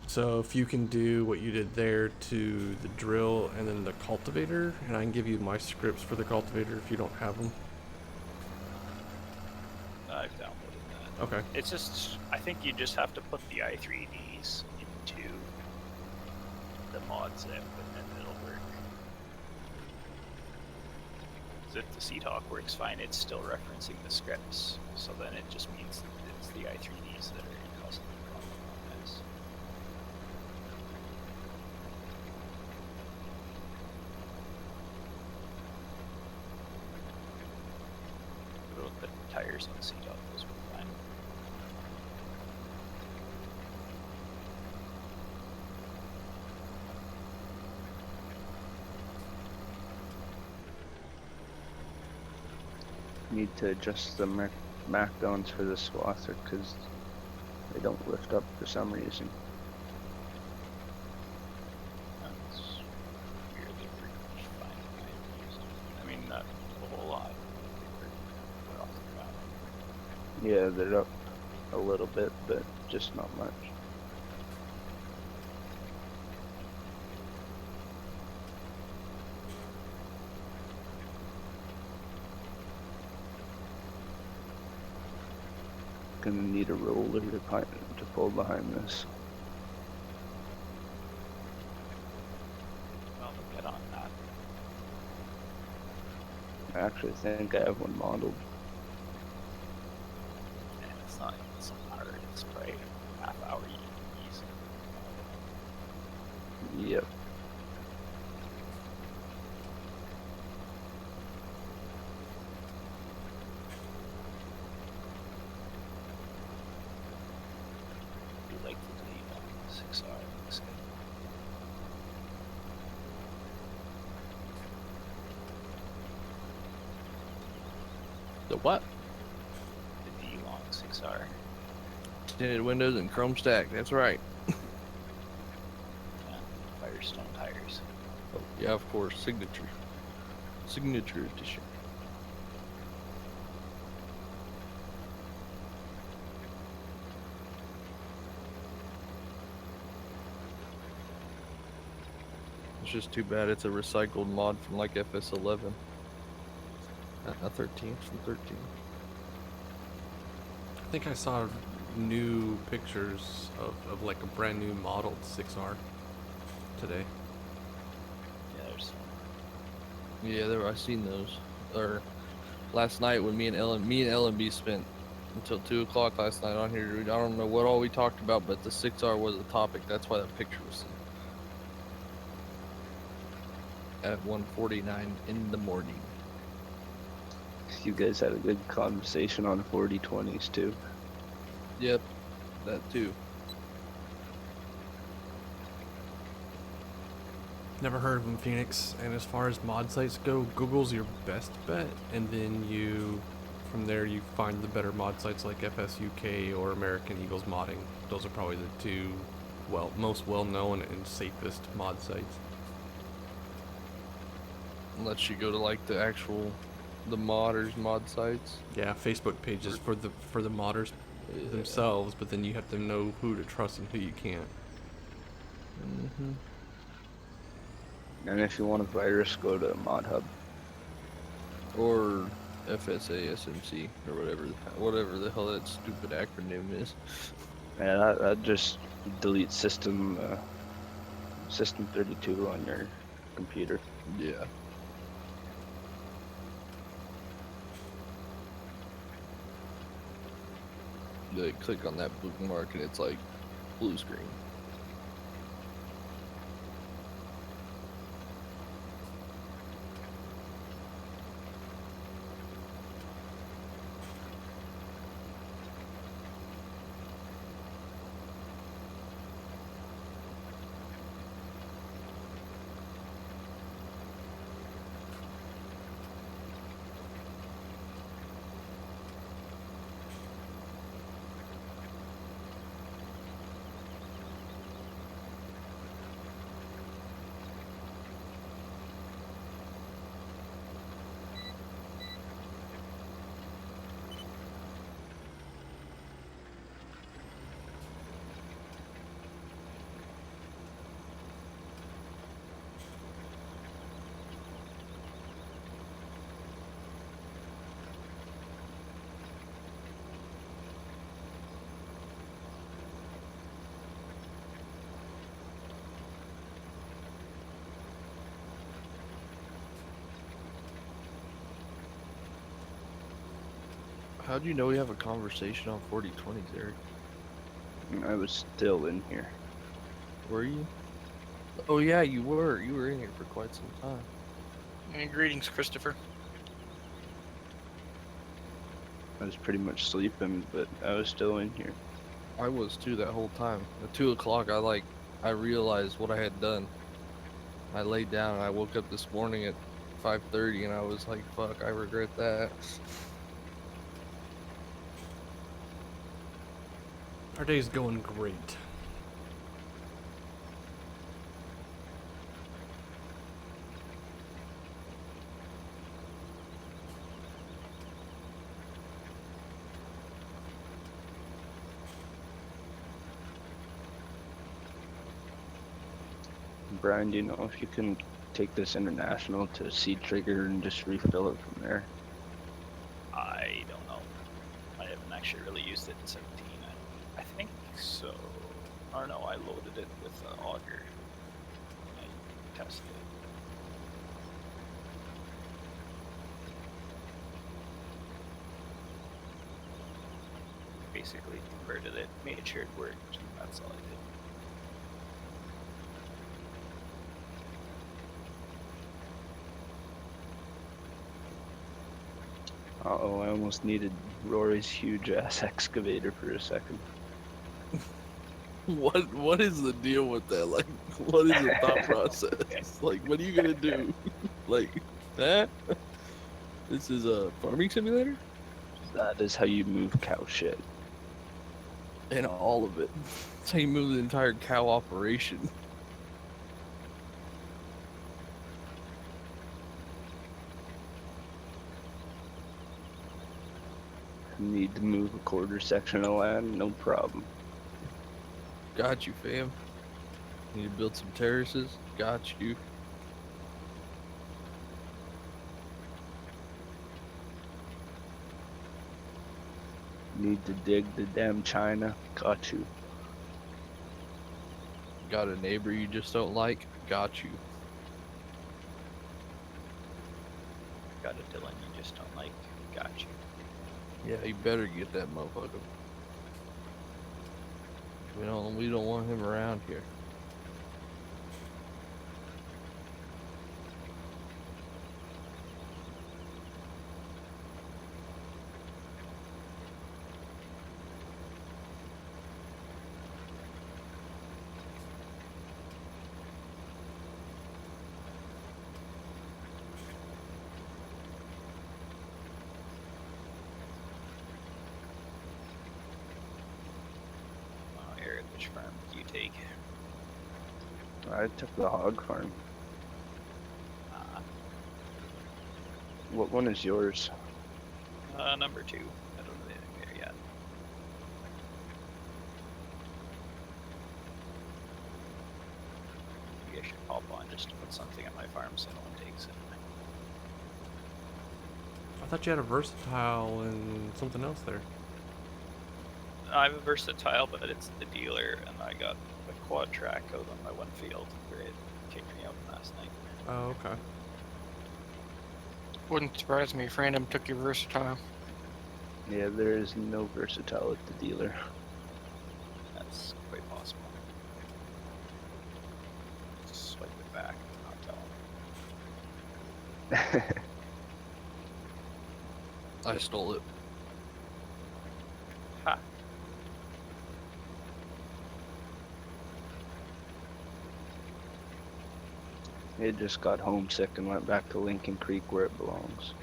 So if you can do what you did there to the drill and then the cultivator, and I can give you my scripts for the cultivator if you don't have them. I've downloaded that. Okay. It's just, I think you just have to put the i3Ds into the mod zip, and then it'll work. Because if the Seahawk works fine, it's still referencing the scripts, so then it just means that it's the i3Ds that are causing the problem on this. But the tires on the Seahawk, those were fine. Need to adjust the markdowns for the swather because they don't lift up for some reason. That's weird, they were pretty much fine when I used them. I mean, not a whole lot. They were off the ground. Yeah, they're up a little bit, but just not much. Gonna need a roller to pull behind this. Well, they'll get on that. I actually think I have one modeled. And it's not hard, it's probably a half hour easy. Yep. You like the delete on 6R, looks good. The what? The D-Long 6R. Tinted windows and chrome stack. That's right. Yeah, Firestone tires. Oh, yeah, of course. Signature edition. It's just too bad it's a recycled mod from like FS11. 13 from 13. I think I saw new pictures of like a brand new modeled 6R today. Yeah, there's some. Yeah, I seen those. Or last night when me and LMB spent until 2 o'clock last night on here. I don't know what all we talked about, but the 6R was a topic. That's why that picture was seen. At 1:49 in the morning. You guys had a good conversation on 4020s too. Yep, that too. Never heard of them, Phoenix. And as far as mod sites go, Google's your best bet, and then from there you find the better mod sites like FSUK or American Eagles Modding. Those are probably the two most well-known and safest mod sites. Unless you go to like the modders mod sites. Yeah, Facebook pages for the modders themselves, but then you have to know who to trust and who you can't. And if you want a virus, go to ModHub. Or FSA SMC or whatever the hell that stupid acronym is. Yeah, that just delete system 32 on your computer. Yeah. You click on that bookmark and it's like blue screen. How'd you know we have a conversation on 4020s, Eric? I was still in here. Were you? Oh yeah, you were. You were in here for quite some time. And greetings, Christopher. I was pretty much sleeping, but I was still in here. I was too that whole time. At 2 o'clock, I realized what I had done. I laid down and I woke up this morning at 5:30 and I was like, fuck, I regret that. Our day's going great. Brian, do you know if you can take this international to seed trigger and just refill it from there? I don't know. I haven't actually really used it in 17. I think so. Or no, I loaded it with Augur. I tested it. Basically converted it, made sure it worked. That's all I did. Uh-oh, I almost needed Rory's huge ass excavator for a second. What is the deal with that? Like, what is the thought process? Like, what are you gonna do? Like, that? This is a farming simulator? That is how you move cow shit. And all of it. That's how you move the entire cow operation. Need to move a quarter section of land? No problem. Got you, fam. Need to build some terraces? Got you. Need to dig the damn China? Got you. Got a neighbor you just don't like? Got you. Got a Dylan you just don't like. Got you. Yeah, you better get that motherfucker. We don't want him around here. Eric, which farm do you take? I took the hog farm. What one is yours? Number 2. I don't know anything there yet. I should hop on just to put something on my farm so no one takes it. I thought you had a versatile and something else there. I have a versatile, but it's the dealer, and I got a quad track out on my one field where it kicked me out last night. Oh, okay. Wouldn't surprise me if random took your versatile. Yeah, there is no versatile at the dealer. That's quite possible. Just swipe it back and not tell him. I stole it. Ha! It just got homesick and went back to Lincoln Creek where it belongs.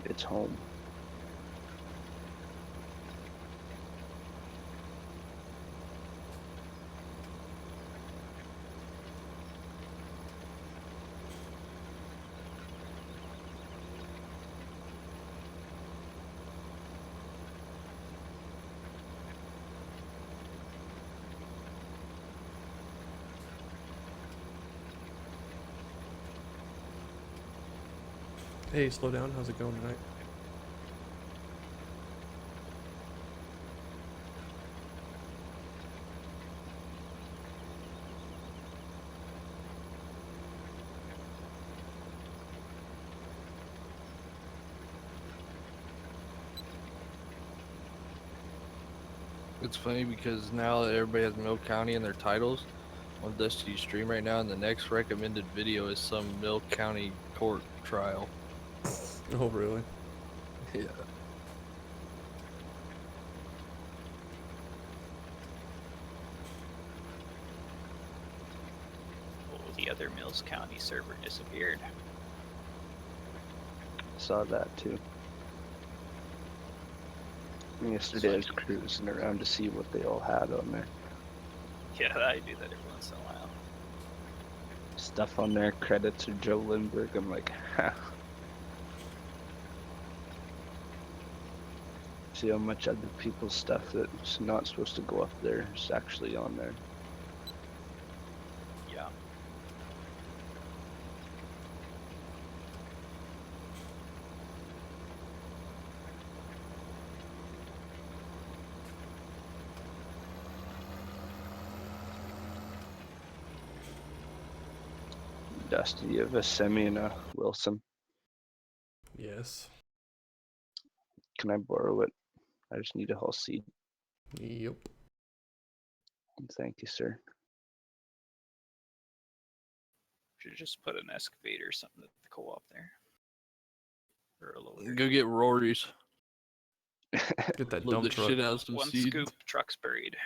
It's home. Hey, slow down. How's it going tonight? It's funny because now that everybody has Mill County in their titles on Dusty's stream right now, and the next recommended video is some Mill County court trial. Oh, really? Yeah. Oh, the other Mills County server disappeared. Saw that too. Yesterday I was cruising around to see what they all had on there. Yeah, I do that every once in a while. Stuff on there, credits of Joe Lindbergh. I'm like, ha. See how much other people's stuff that's not supposed to go up there is actually on there. Yeah. Dusty, you have a Semi and a Wilson. Yes. Can I borrow it? I just need a whole seed. Yep. Thank you, sir. Should just put an excavator or something at the co-op there. Or a loader. Go get Rory's. Get that Load dump the truck. shit out of some One seeds. scoop, truck's buried.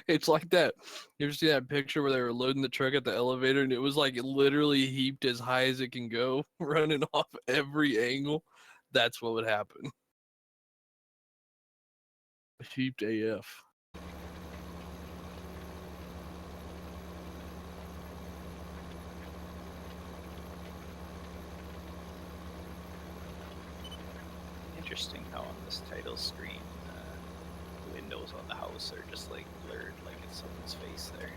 It's like that. You ever see that picture where they were loading the truck at the elevator and it was like literally heaped as high as it can go, running off every angle? That's what would happen. Heaped AF. Interesting how on this title screen, the windows on the house are just like blurred, like it's someone's face there.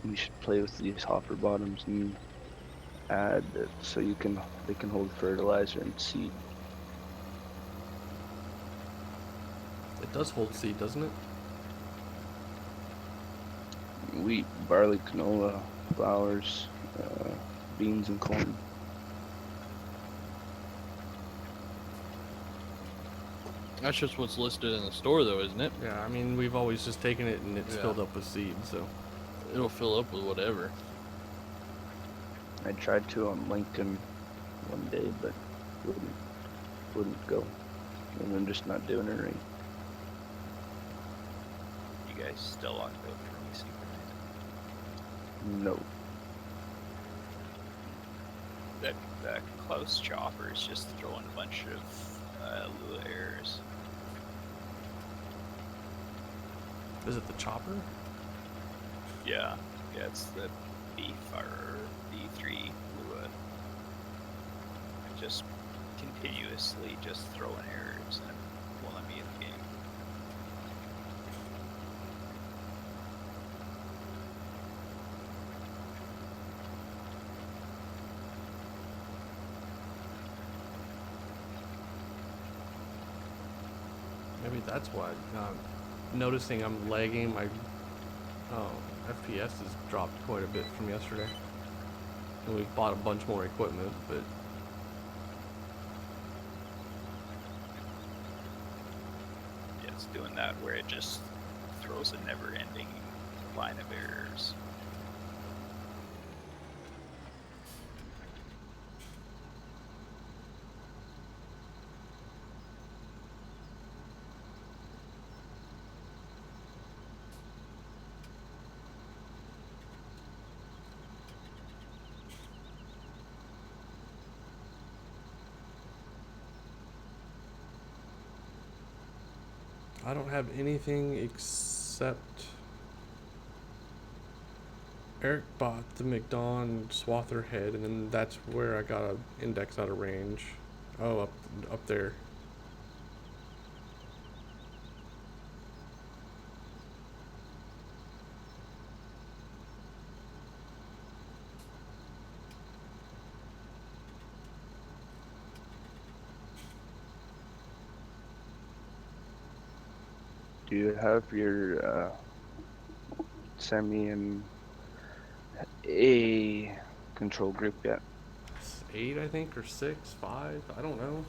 You should play with these hopper bottoms and add it so they can hold fertilizer and seed. It does hold seed, doesn't it? Wheat, barley, canola, flowers, beans, and corn. That's just what's listed in the store though, isn't it? Yeah, I mean, we've always just taken it and it's Yeah. filled up with seed, so. It'll fill up with whatever. I tried to on Lincoln one day, but wouldn't go. And I'm just not doing it right. You guys still locked out for me, Secret? No. That Klaus chopper is just throwing a bunch of little errors. Is it the chopper? Yeah, Yeah, it's the B3 BluWeb. I just continuously just throwing errors and it won't let me in the game. Maybe that's why. Noticing I'm lagging, my FPS has dropped quite a bit from yesterday. And we've bought a bunch more equipment, but Yeah, it's doing that where it just throws a never-ending line of errors. I don't have anything except Eric bought the McDonald swather head, and then that's where I got a index out of range. Oh, up there. Do you have your semi and A control group yet? It's 8, I think, or 6, 5. I don't know.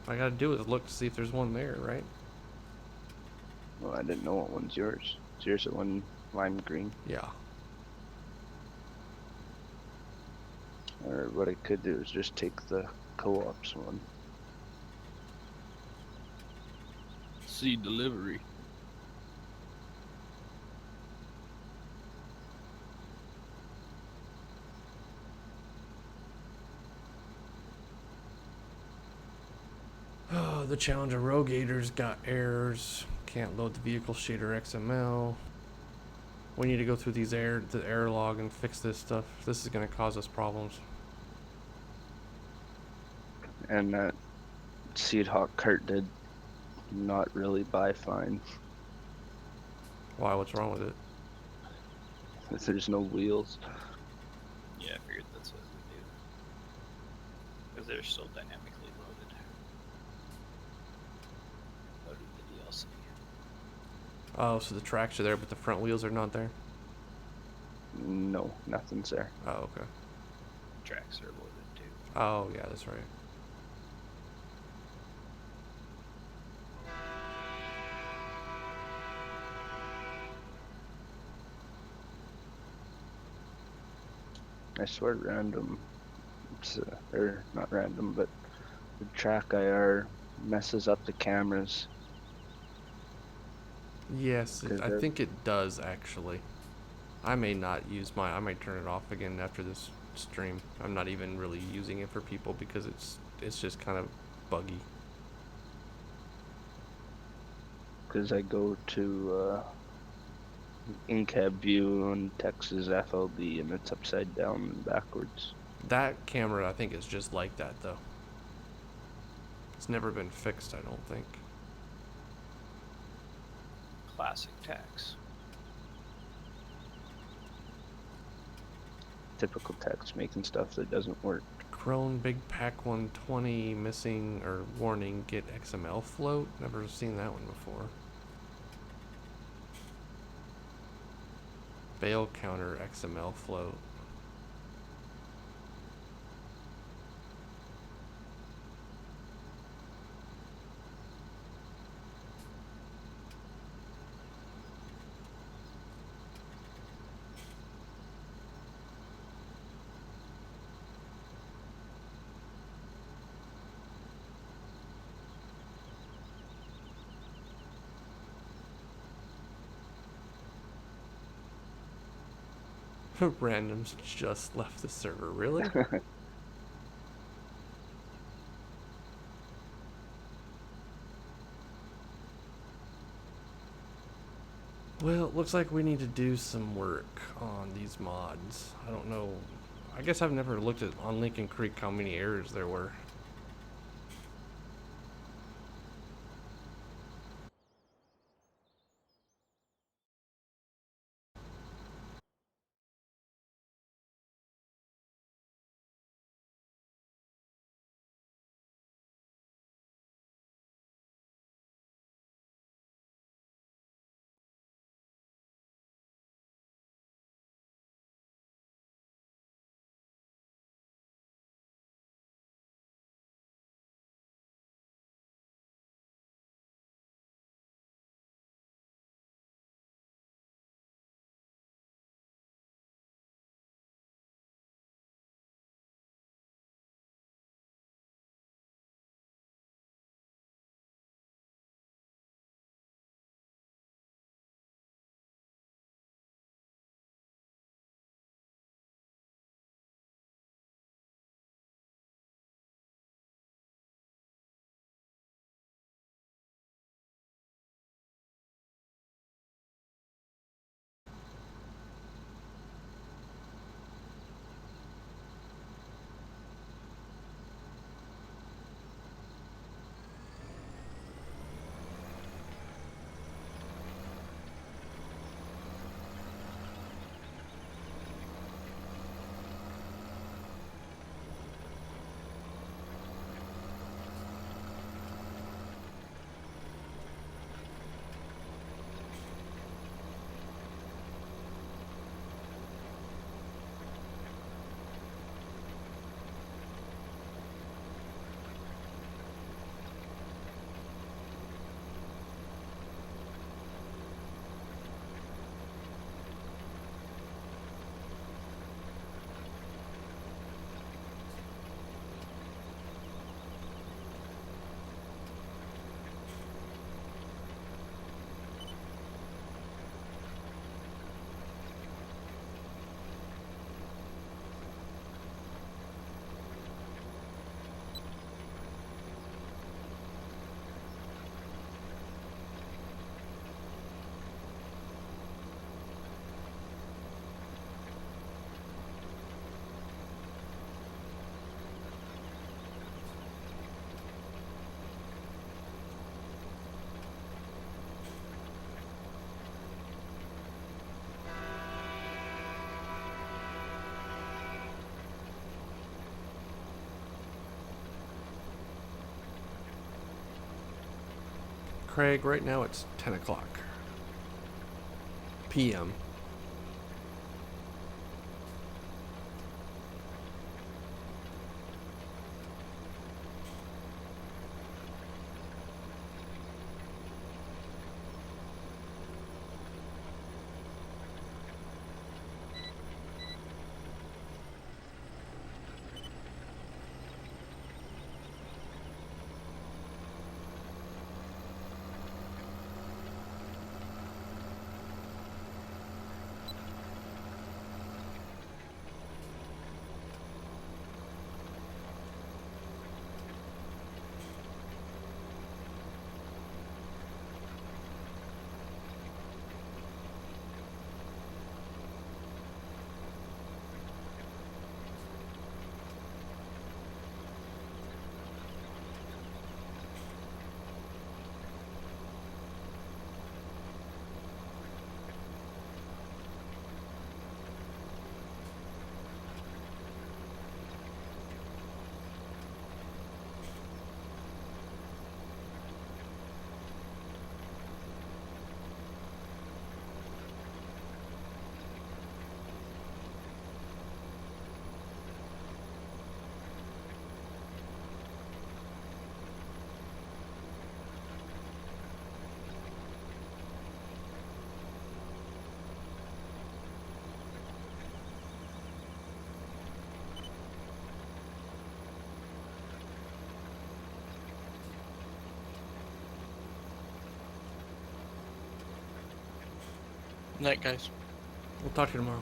All I gotta do is look to see if there's one there, right? Well, I didn't know what one's yours. Is yours the one lime green? Yeah. Or what I could do is just take the co-ops one. See delivery. Oh, the Challenger Rogator's got errors. Can't load the vehicle shader XML. We need to go through the error log and fix this stuff. This is gonna cause us problems. And that Seed Hawk cart did not really buy fine. Why? What's wrong with it? There's no wheels. Yeah, I figured that's what we do. Because they're still dynamically loaded. Loaded the DLC. Oh, so the tracks are there, but the front wheels are not there? No, nothing's there. Oh, okay. Tracks are loaded too. Oh, yeah, that's right. I swear random, or not random, but the track IR messes up the cameras. Yes, I 'Cause think it does, actually. I may not use I might turn it off again after this stream. I'm not even really using it for people because it's just kind of buggy. Because I go to in-cab view on Texas FLB and it's upside down and backwards. That camera, I think, is just like that, though. It's never been fixed, I don't think. Classic tax. Typical text making stuff that doesn't work. Crone Big Pack 120 missing or warning, get XML float. Never seen that one before. Bail counter XML float. Randoms just left the server, really? Well, looks like we need to do some work on these mods. I don't know. I guess I've never looked at on Lincoln Creek how many errors there were. Craig, right now it's 10 o'clock p.m. Night, guys. We'll talk to you tomorrow.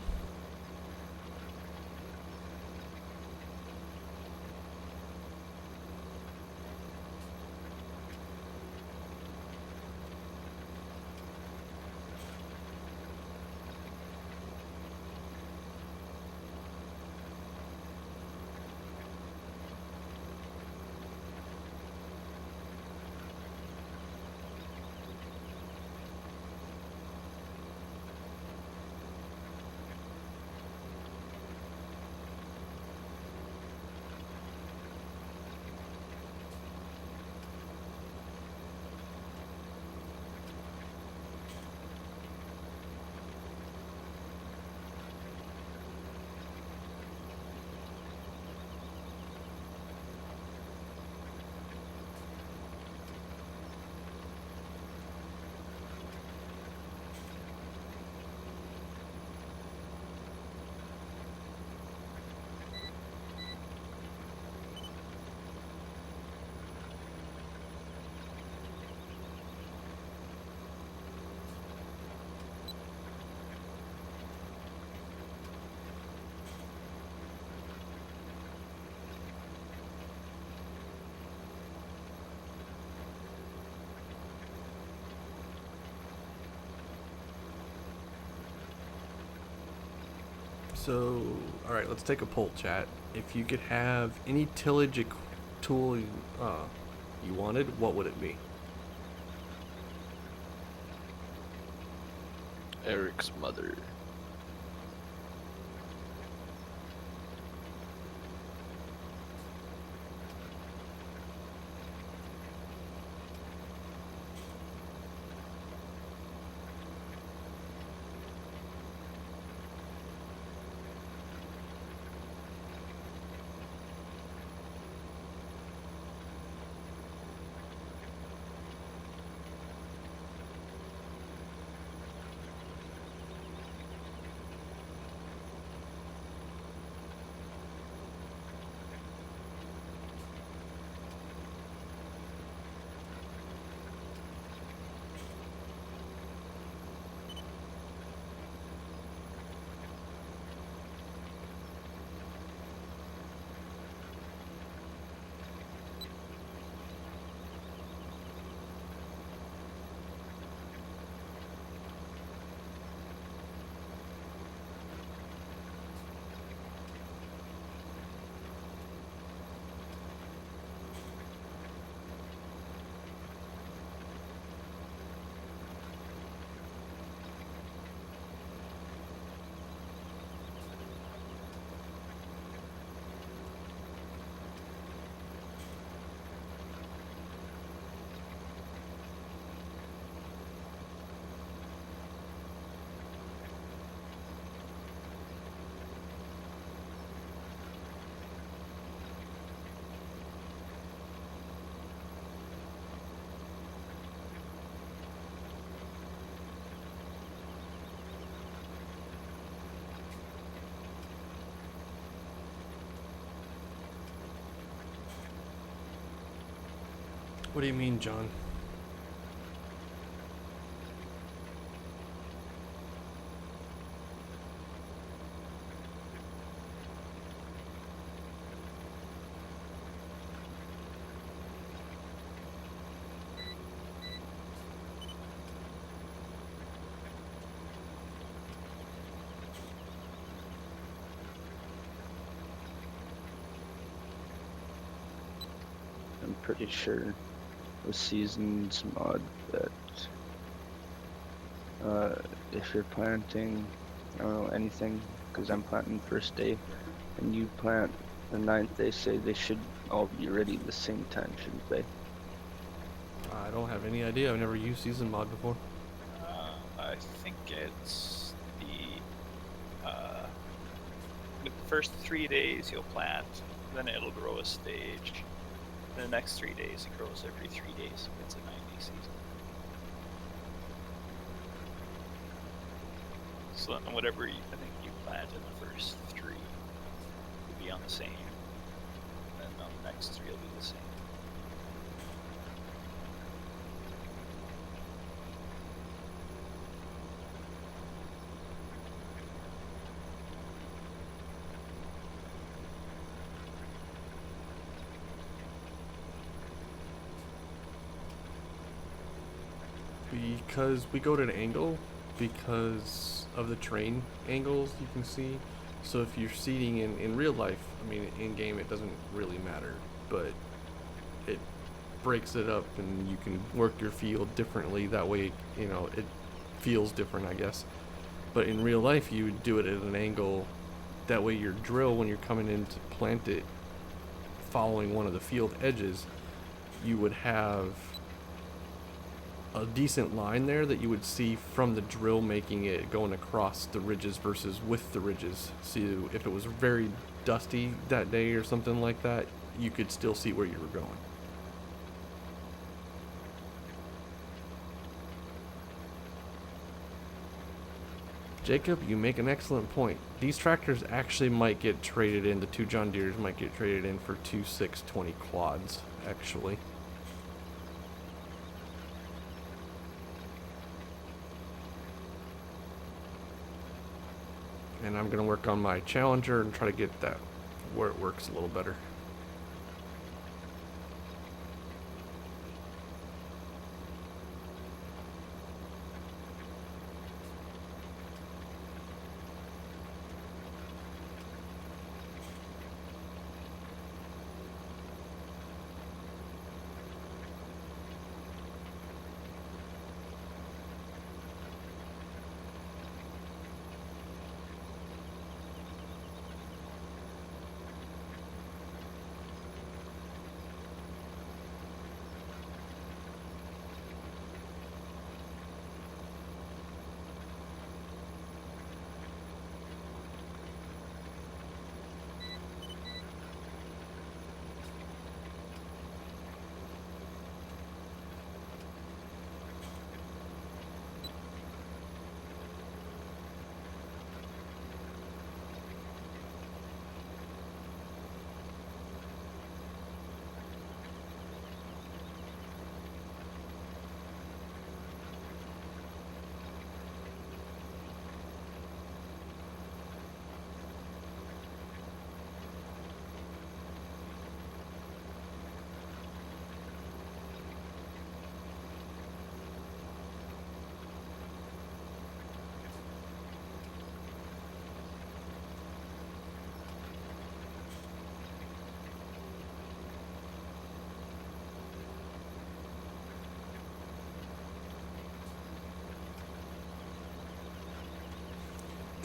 So, all right, let's take a poll, chat. If you could have any tillage tool you wanted, what would it be? Eric's mother. What do you mean, John? I'm pretty sure the seasons mod that if you're planting, I don't know, anything, because I'm planting first day, and you plant the 9th, they say they should all be ready at the same time, shouldn't they? I don't have any idea. I've never used season mod before. I think it's the first 3 days you'll plant, then it'll grow a stage. The next 3 days it grows every 3 days. It's a 9-day season. So whatever I think you plant in the first 3 will be on the same, and then on the next 3 will be the same. Because we go to an angle, because of the terrain angles you can see. So if you're seating in real life, I mean, in game it doesn't really matter, but it breaks it up and you can work your field differently. That way, you know, it feels different, I guess. But in real life, you would do it at an angle. That way your drill, when you're coming in to plant it, following one of the field edges, you would have a decent line there that you would see from the drill making it going across the ridges versus with the ridges. So if it was very dusty that day or something like that, you could still see where you were going. Jacob, you make an excellent point. These tractors actually might get traded in, the 2 John Deeres might get traded in for 2 620 quads, actually. And I'm going to work on my Challenger and try to get that where it works a little better.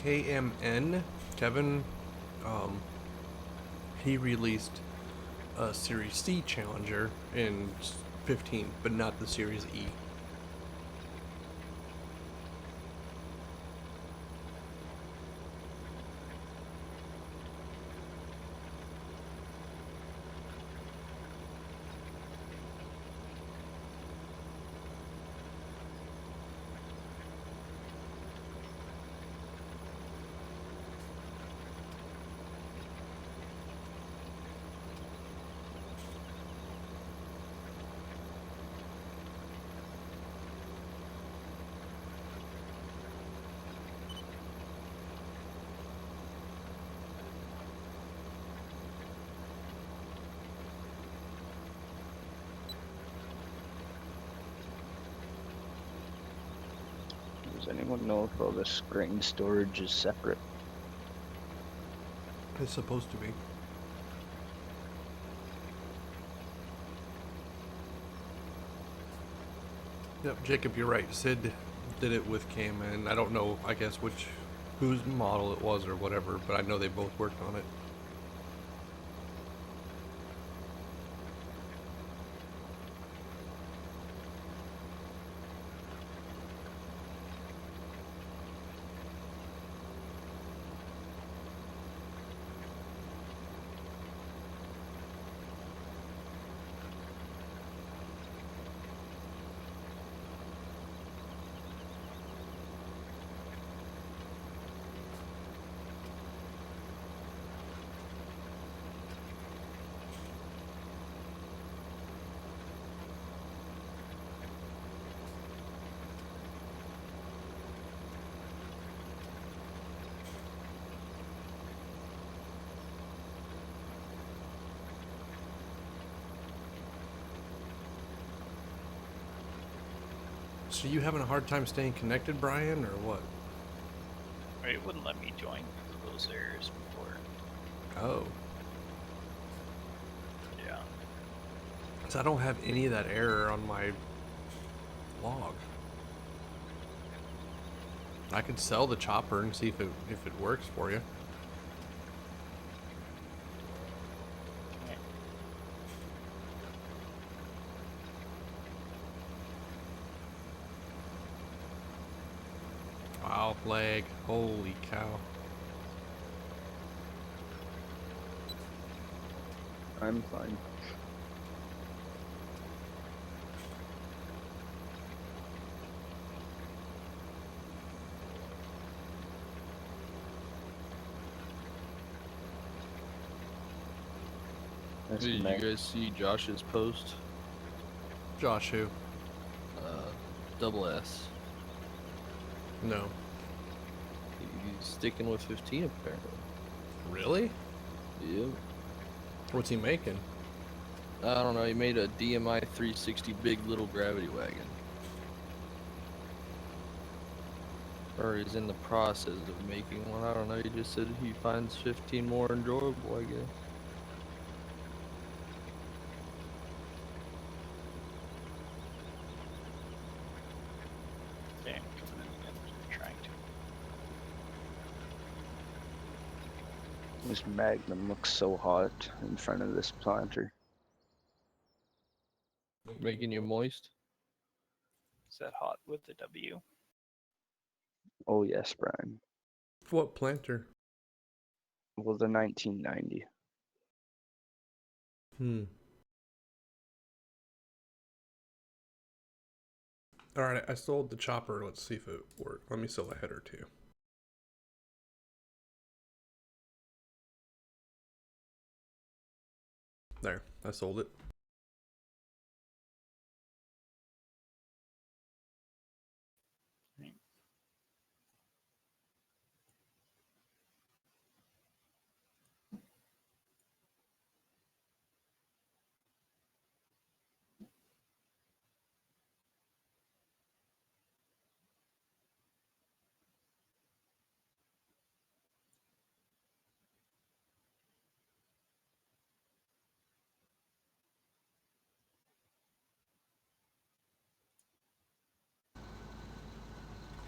KMN, Kevin, he released a Series C Challenger in 15, but not the Series E. Does anyone know if all this grain storage is separate? It's supposed to be. Yep, Jacob, you're right. Sid did it with KMN. I don't know, I guess, whose model it was or whatever, but I know they both worked on it. So you having a hard time staying connected, Brian, or what? Or it wouldn't let me join because of those errors before. Oh. Yeah. So I don't have any of that error on my log. I could sell the chopper and see if it works for you. Okay. Wow, lag. Holy cow. I'm fine. Did you guys see Josh's post? Josh who? Double S. No. He's sticking with 15 apparently. Really? Yeah. What's he making? I don't know. He made a DMI 360 big little gravity wagon. Or he's in the process of making one. I don't know. He just said he finds 15 more enjoyable, I guess. Damn, coming in again. Trying to. This Magnum looks so hot in front of this planter. Making you moist? Is that hot with the W? Oh yes, Brian. What planter? Well, the 1990. Alright, I sold the chopper. Let's see if it worked. Let me sell a header too. There, I sold it.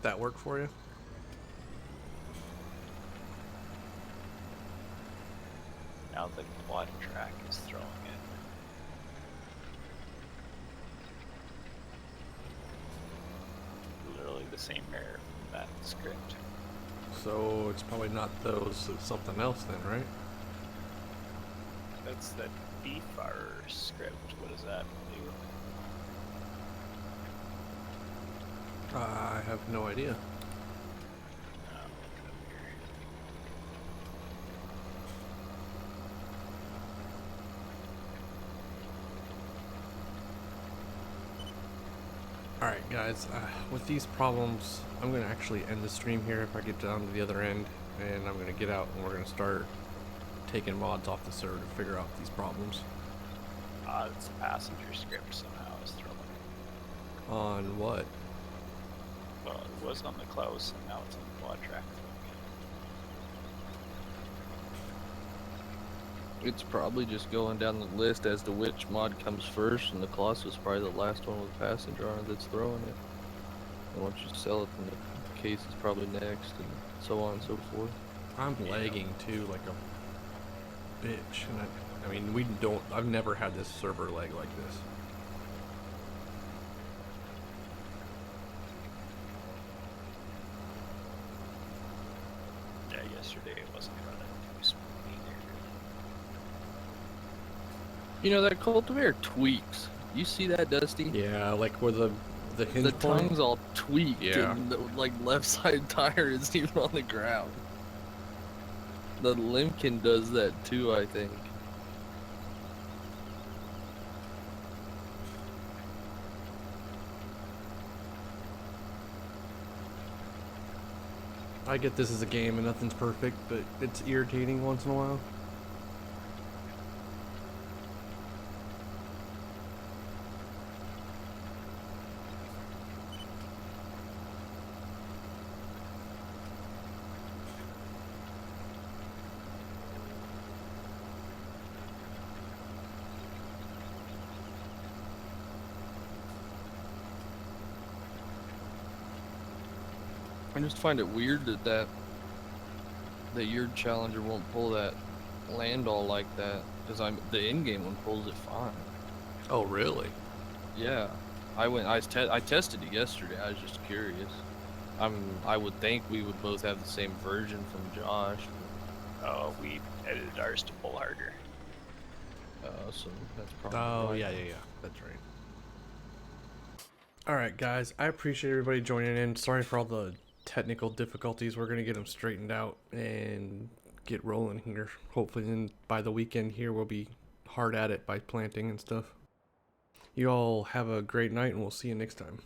That work for you? now the quad track is throwing it. Literally the same error from that script. So it's probably not those, it's something else then, right? That's that defarer script. What does that do? I have no idea. Look it up here. Alright guys, with these problems, I'm going to actually end the stream here if I get down to the other end, and I'm going to get out and we're going to start taking mods off the server to figure out these problems. It's a passenger script somehow is throwing it. On what? Well, it was on the Klaus and now it's on the quad track throwing It's probably just going down the list as to which mod comes first, and the Colossus is probably the last one with passenger on it that's throwing it. And once you sell it, then the case is probably next, and so on and so forth. I'm lagging too, like a bitch. And I mean, I've never had this server lag like this. it. Yeah, yesterday it wasn't running too smooth either. You know, that cultivator tweaks. You see that, Dusty? Yeah, like where the hinge The point. tongue's all tweaked, Yeah. and the like left side tire isn't even on the ground. The Limkin does that too, I think. I get this as a game and nothing's perfect, but it's irritating once in a while. I just find it weird that your Challenger won't pull that land all like that, because the in-game one pulls it fine. Oh, really? Yeah, I tested it yesterday. I was just curious. I would think we would both have the same version from Josh. Oh, we edited ours to pull harder. So that's probably. Oh, why. yeah, that's right. Alright, guys, I appreciate everybody joining in. Sorry for all the technical difficulties. We're going to get them straightened out and get rolling here. Hopefully then by the weekend here we'll be hard at it by planting and stuff. You all have a great night and we'll see you next time.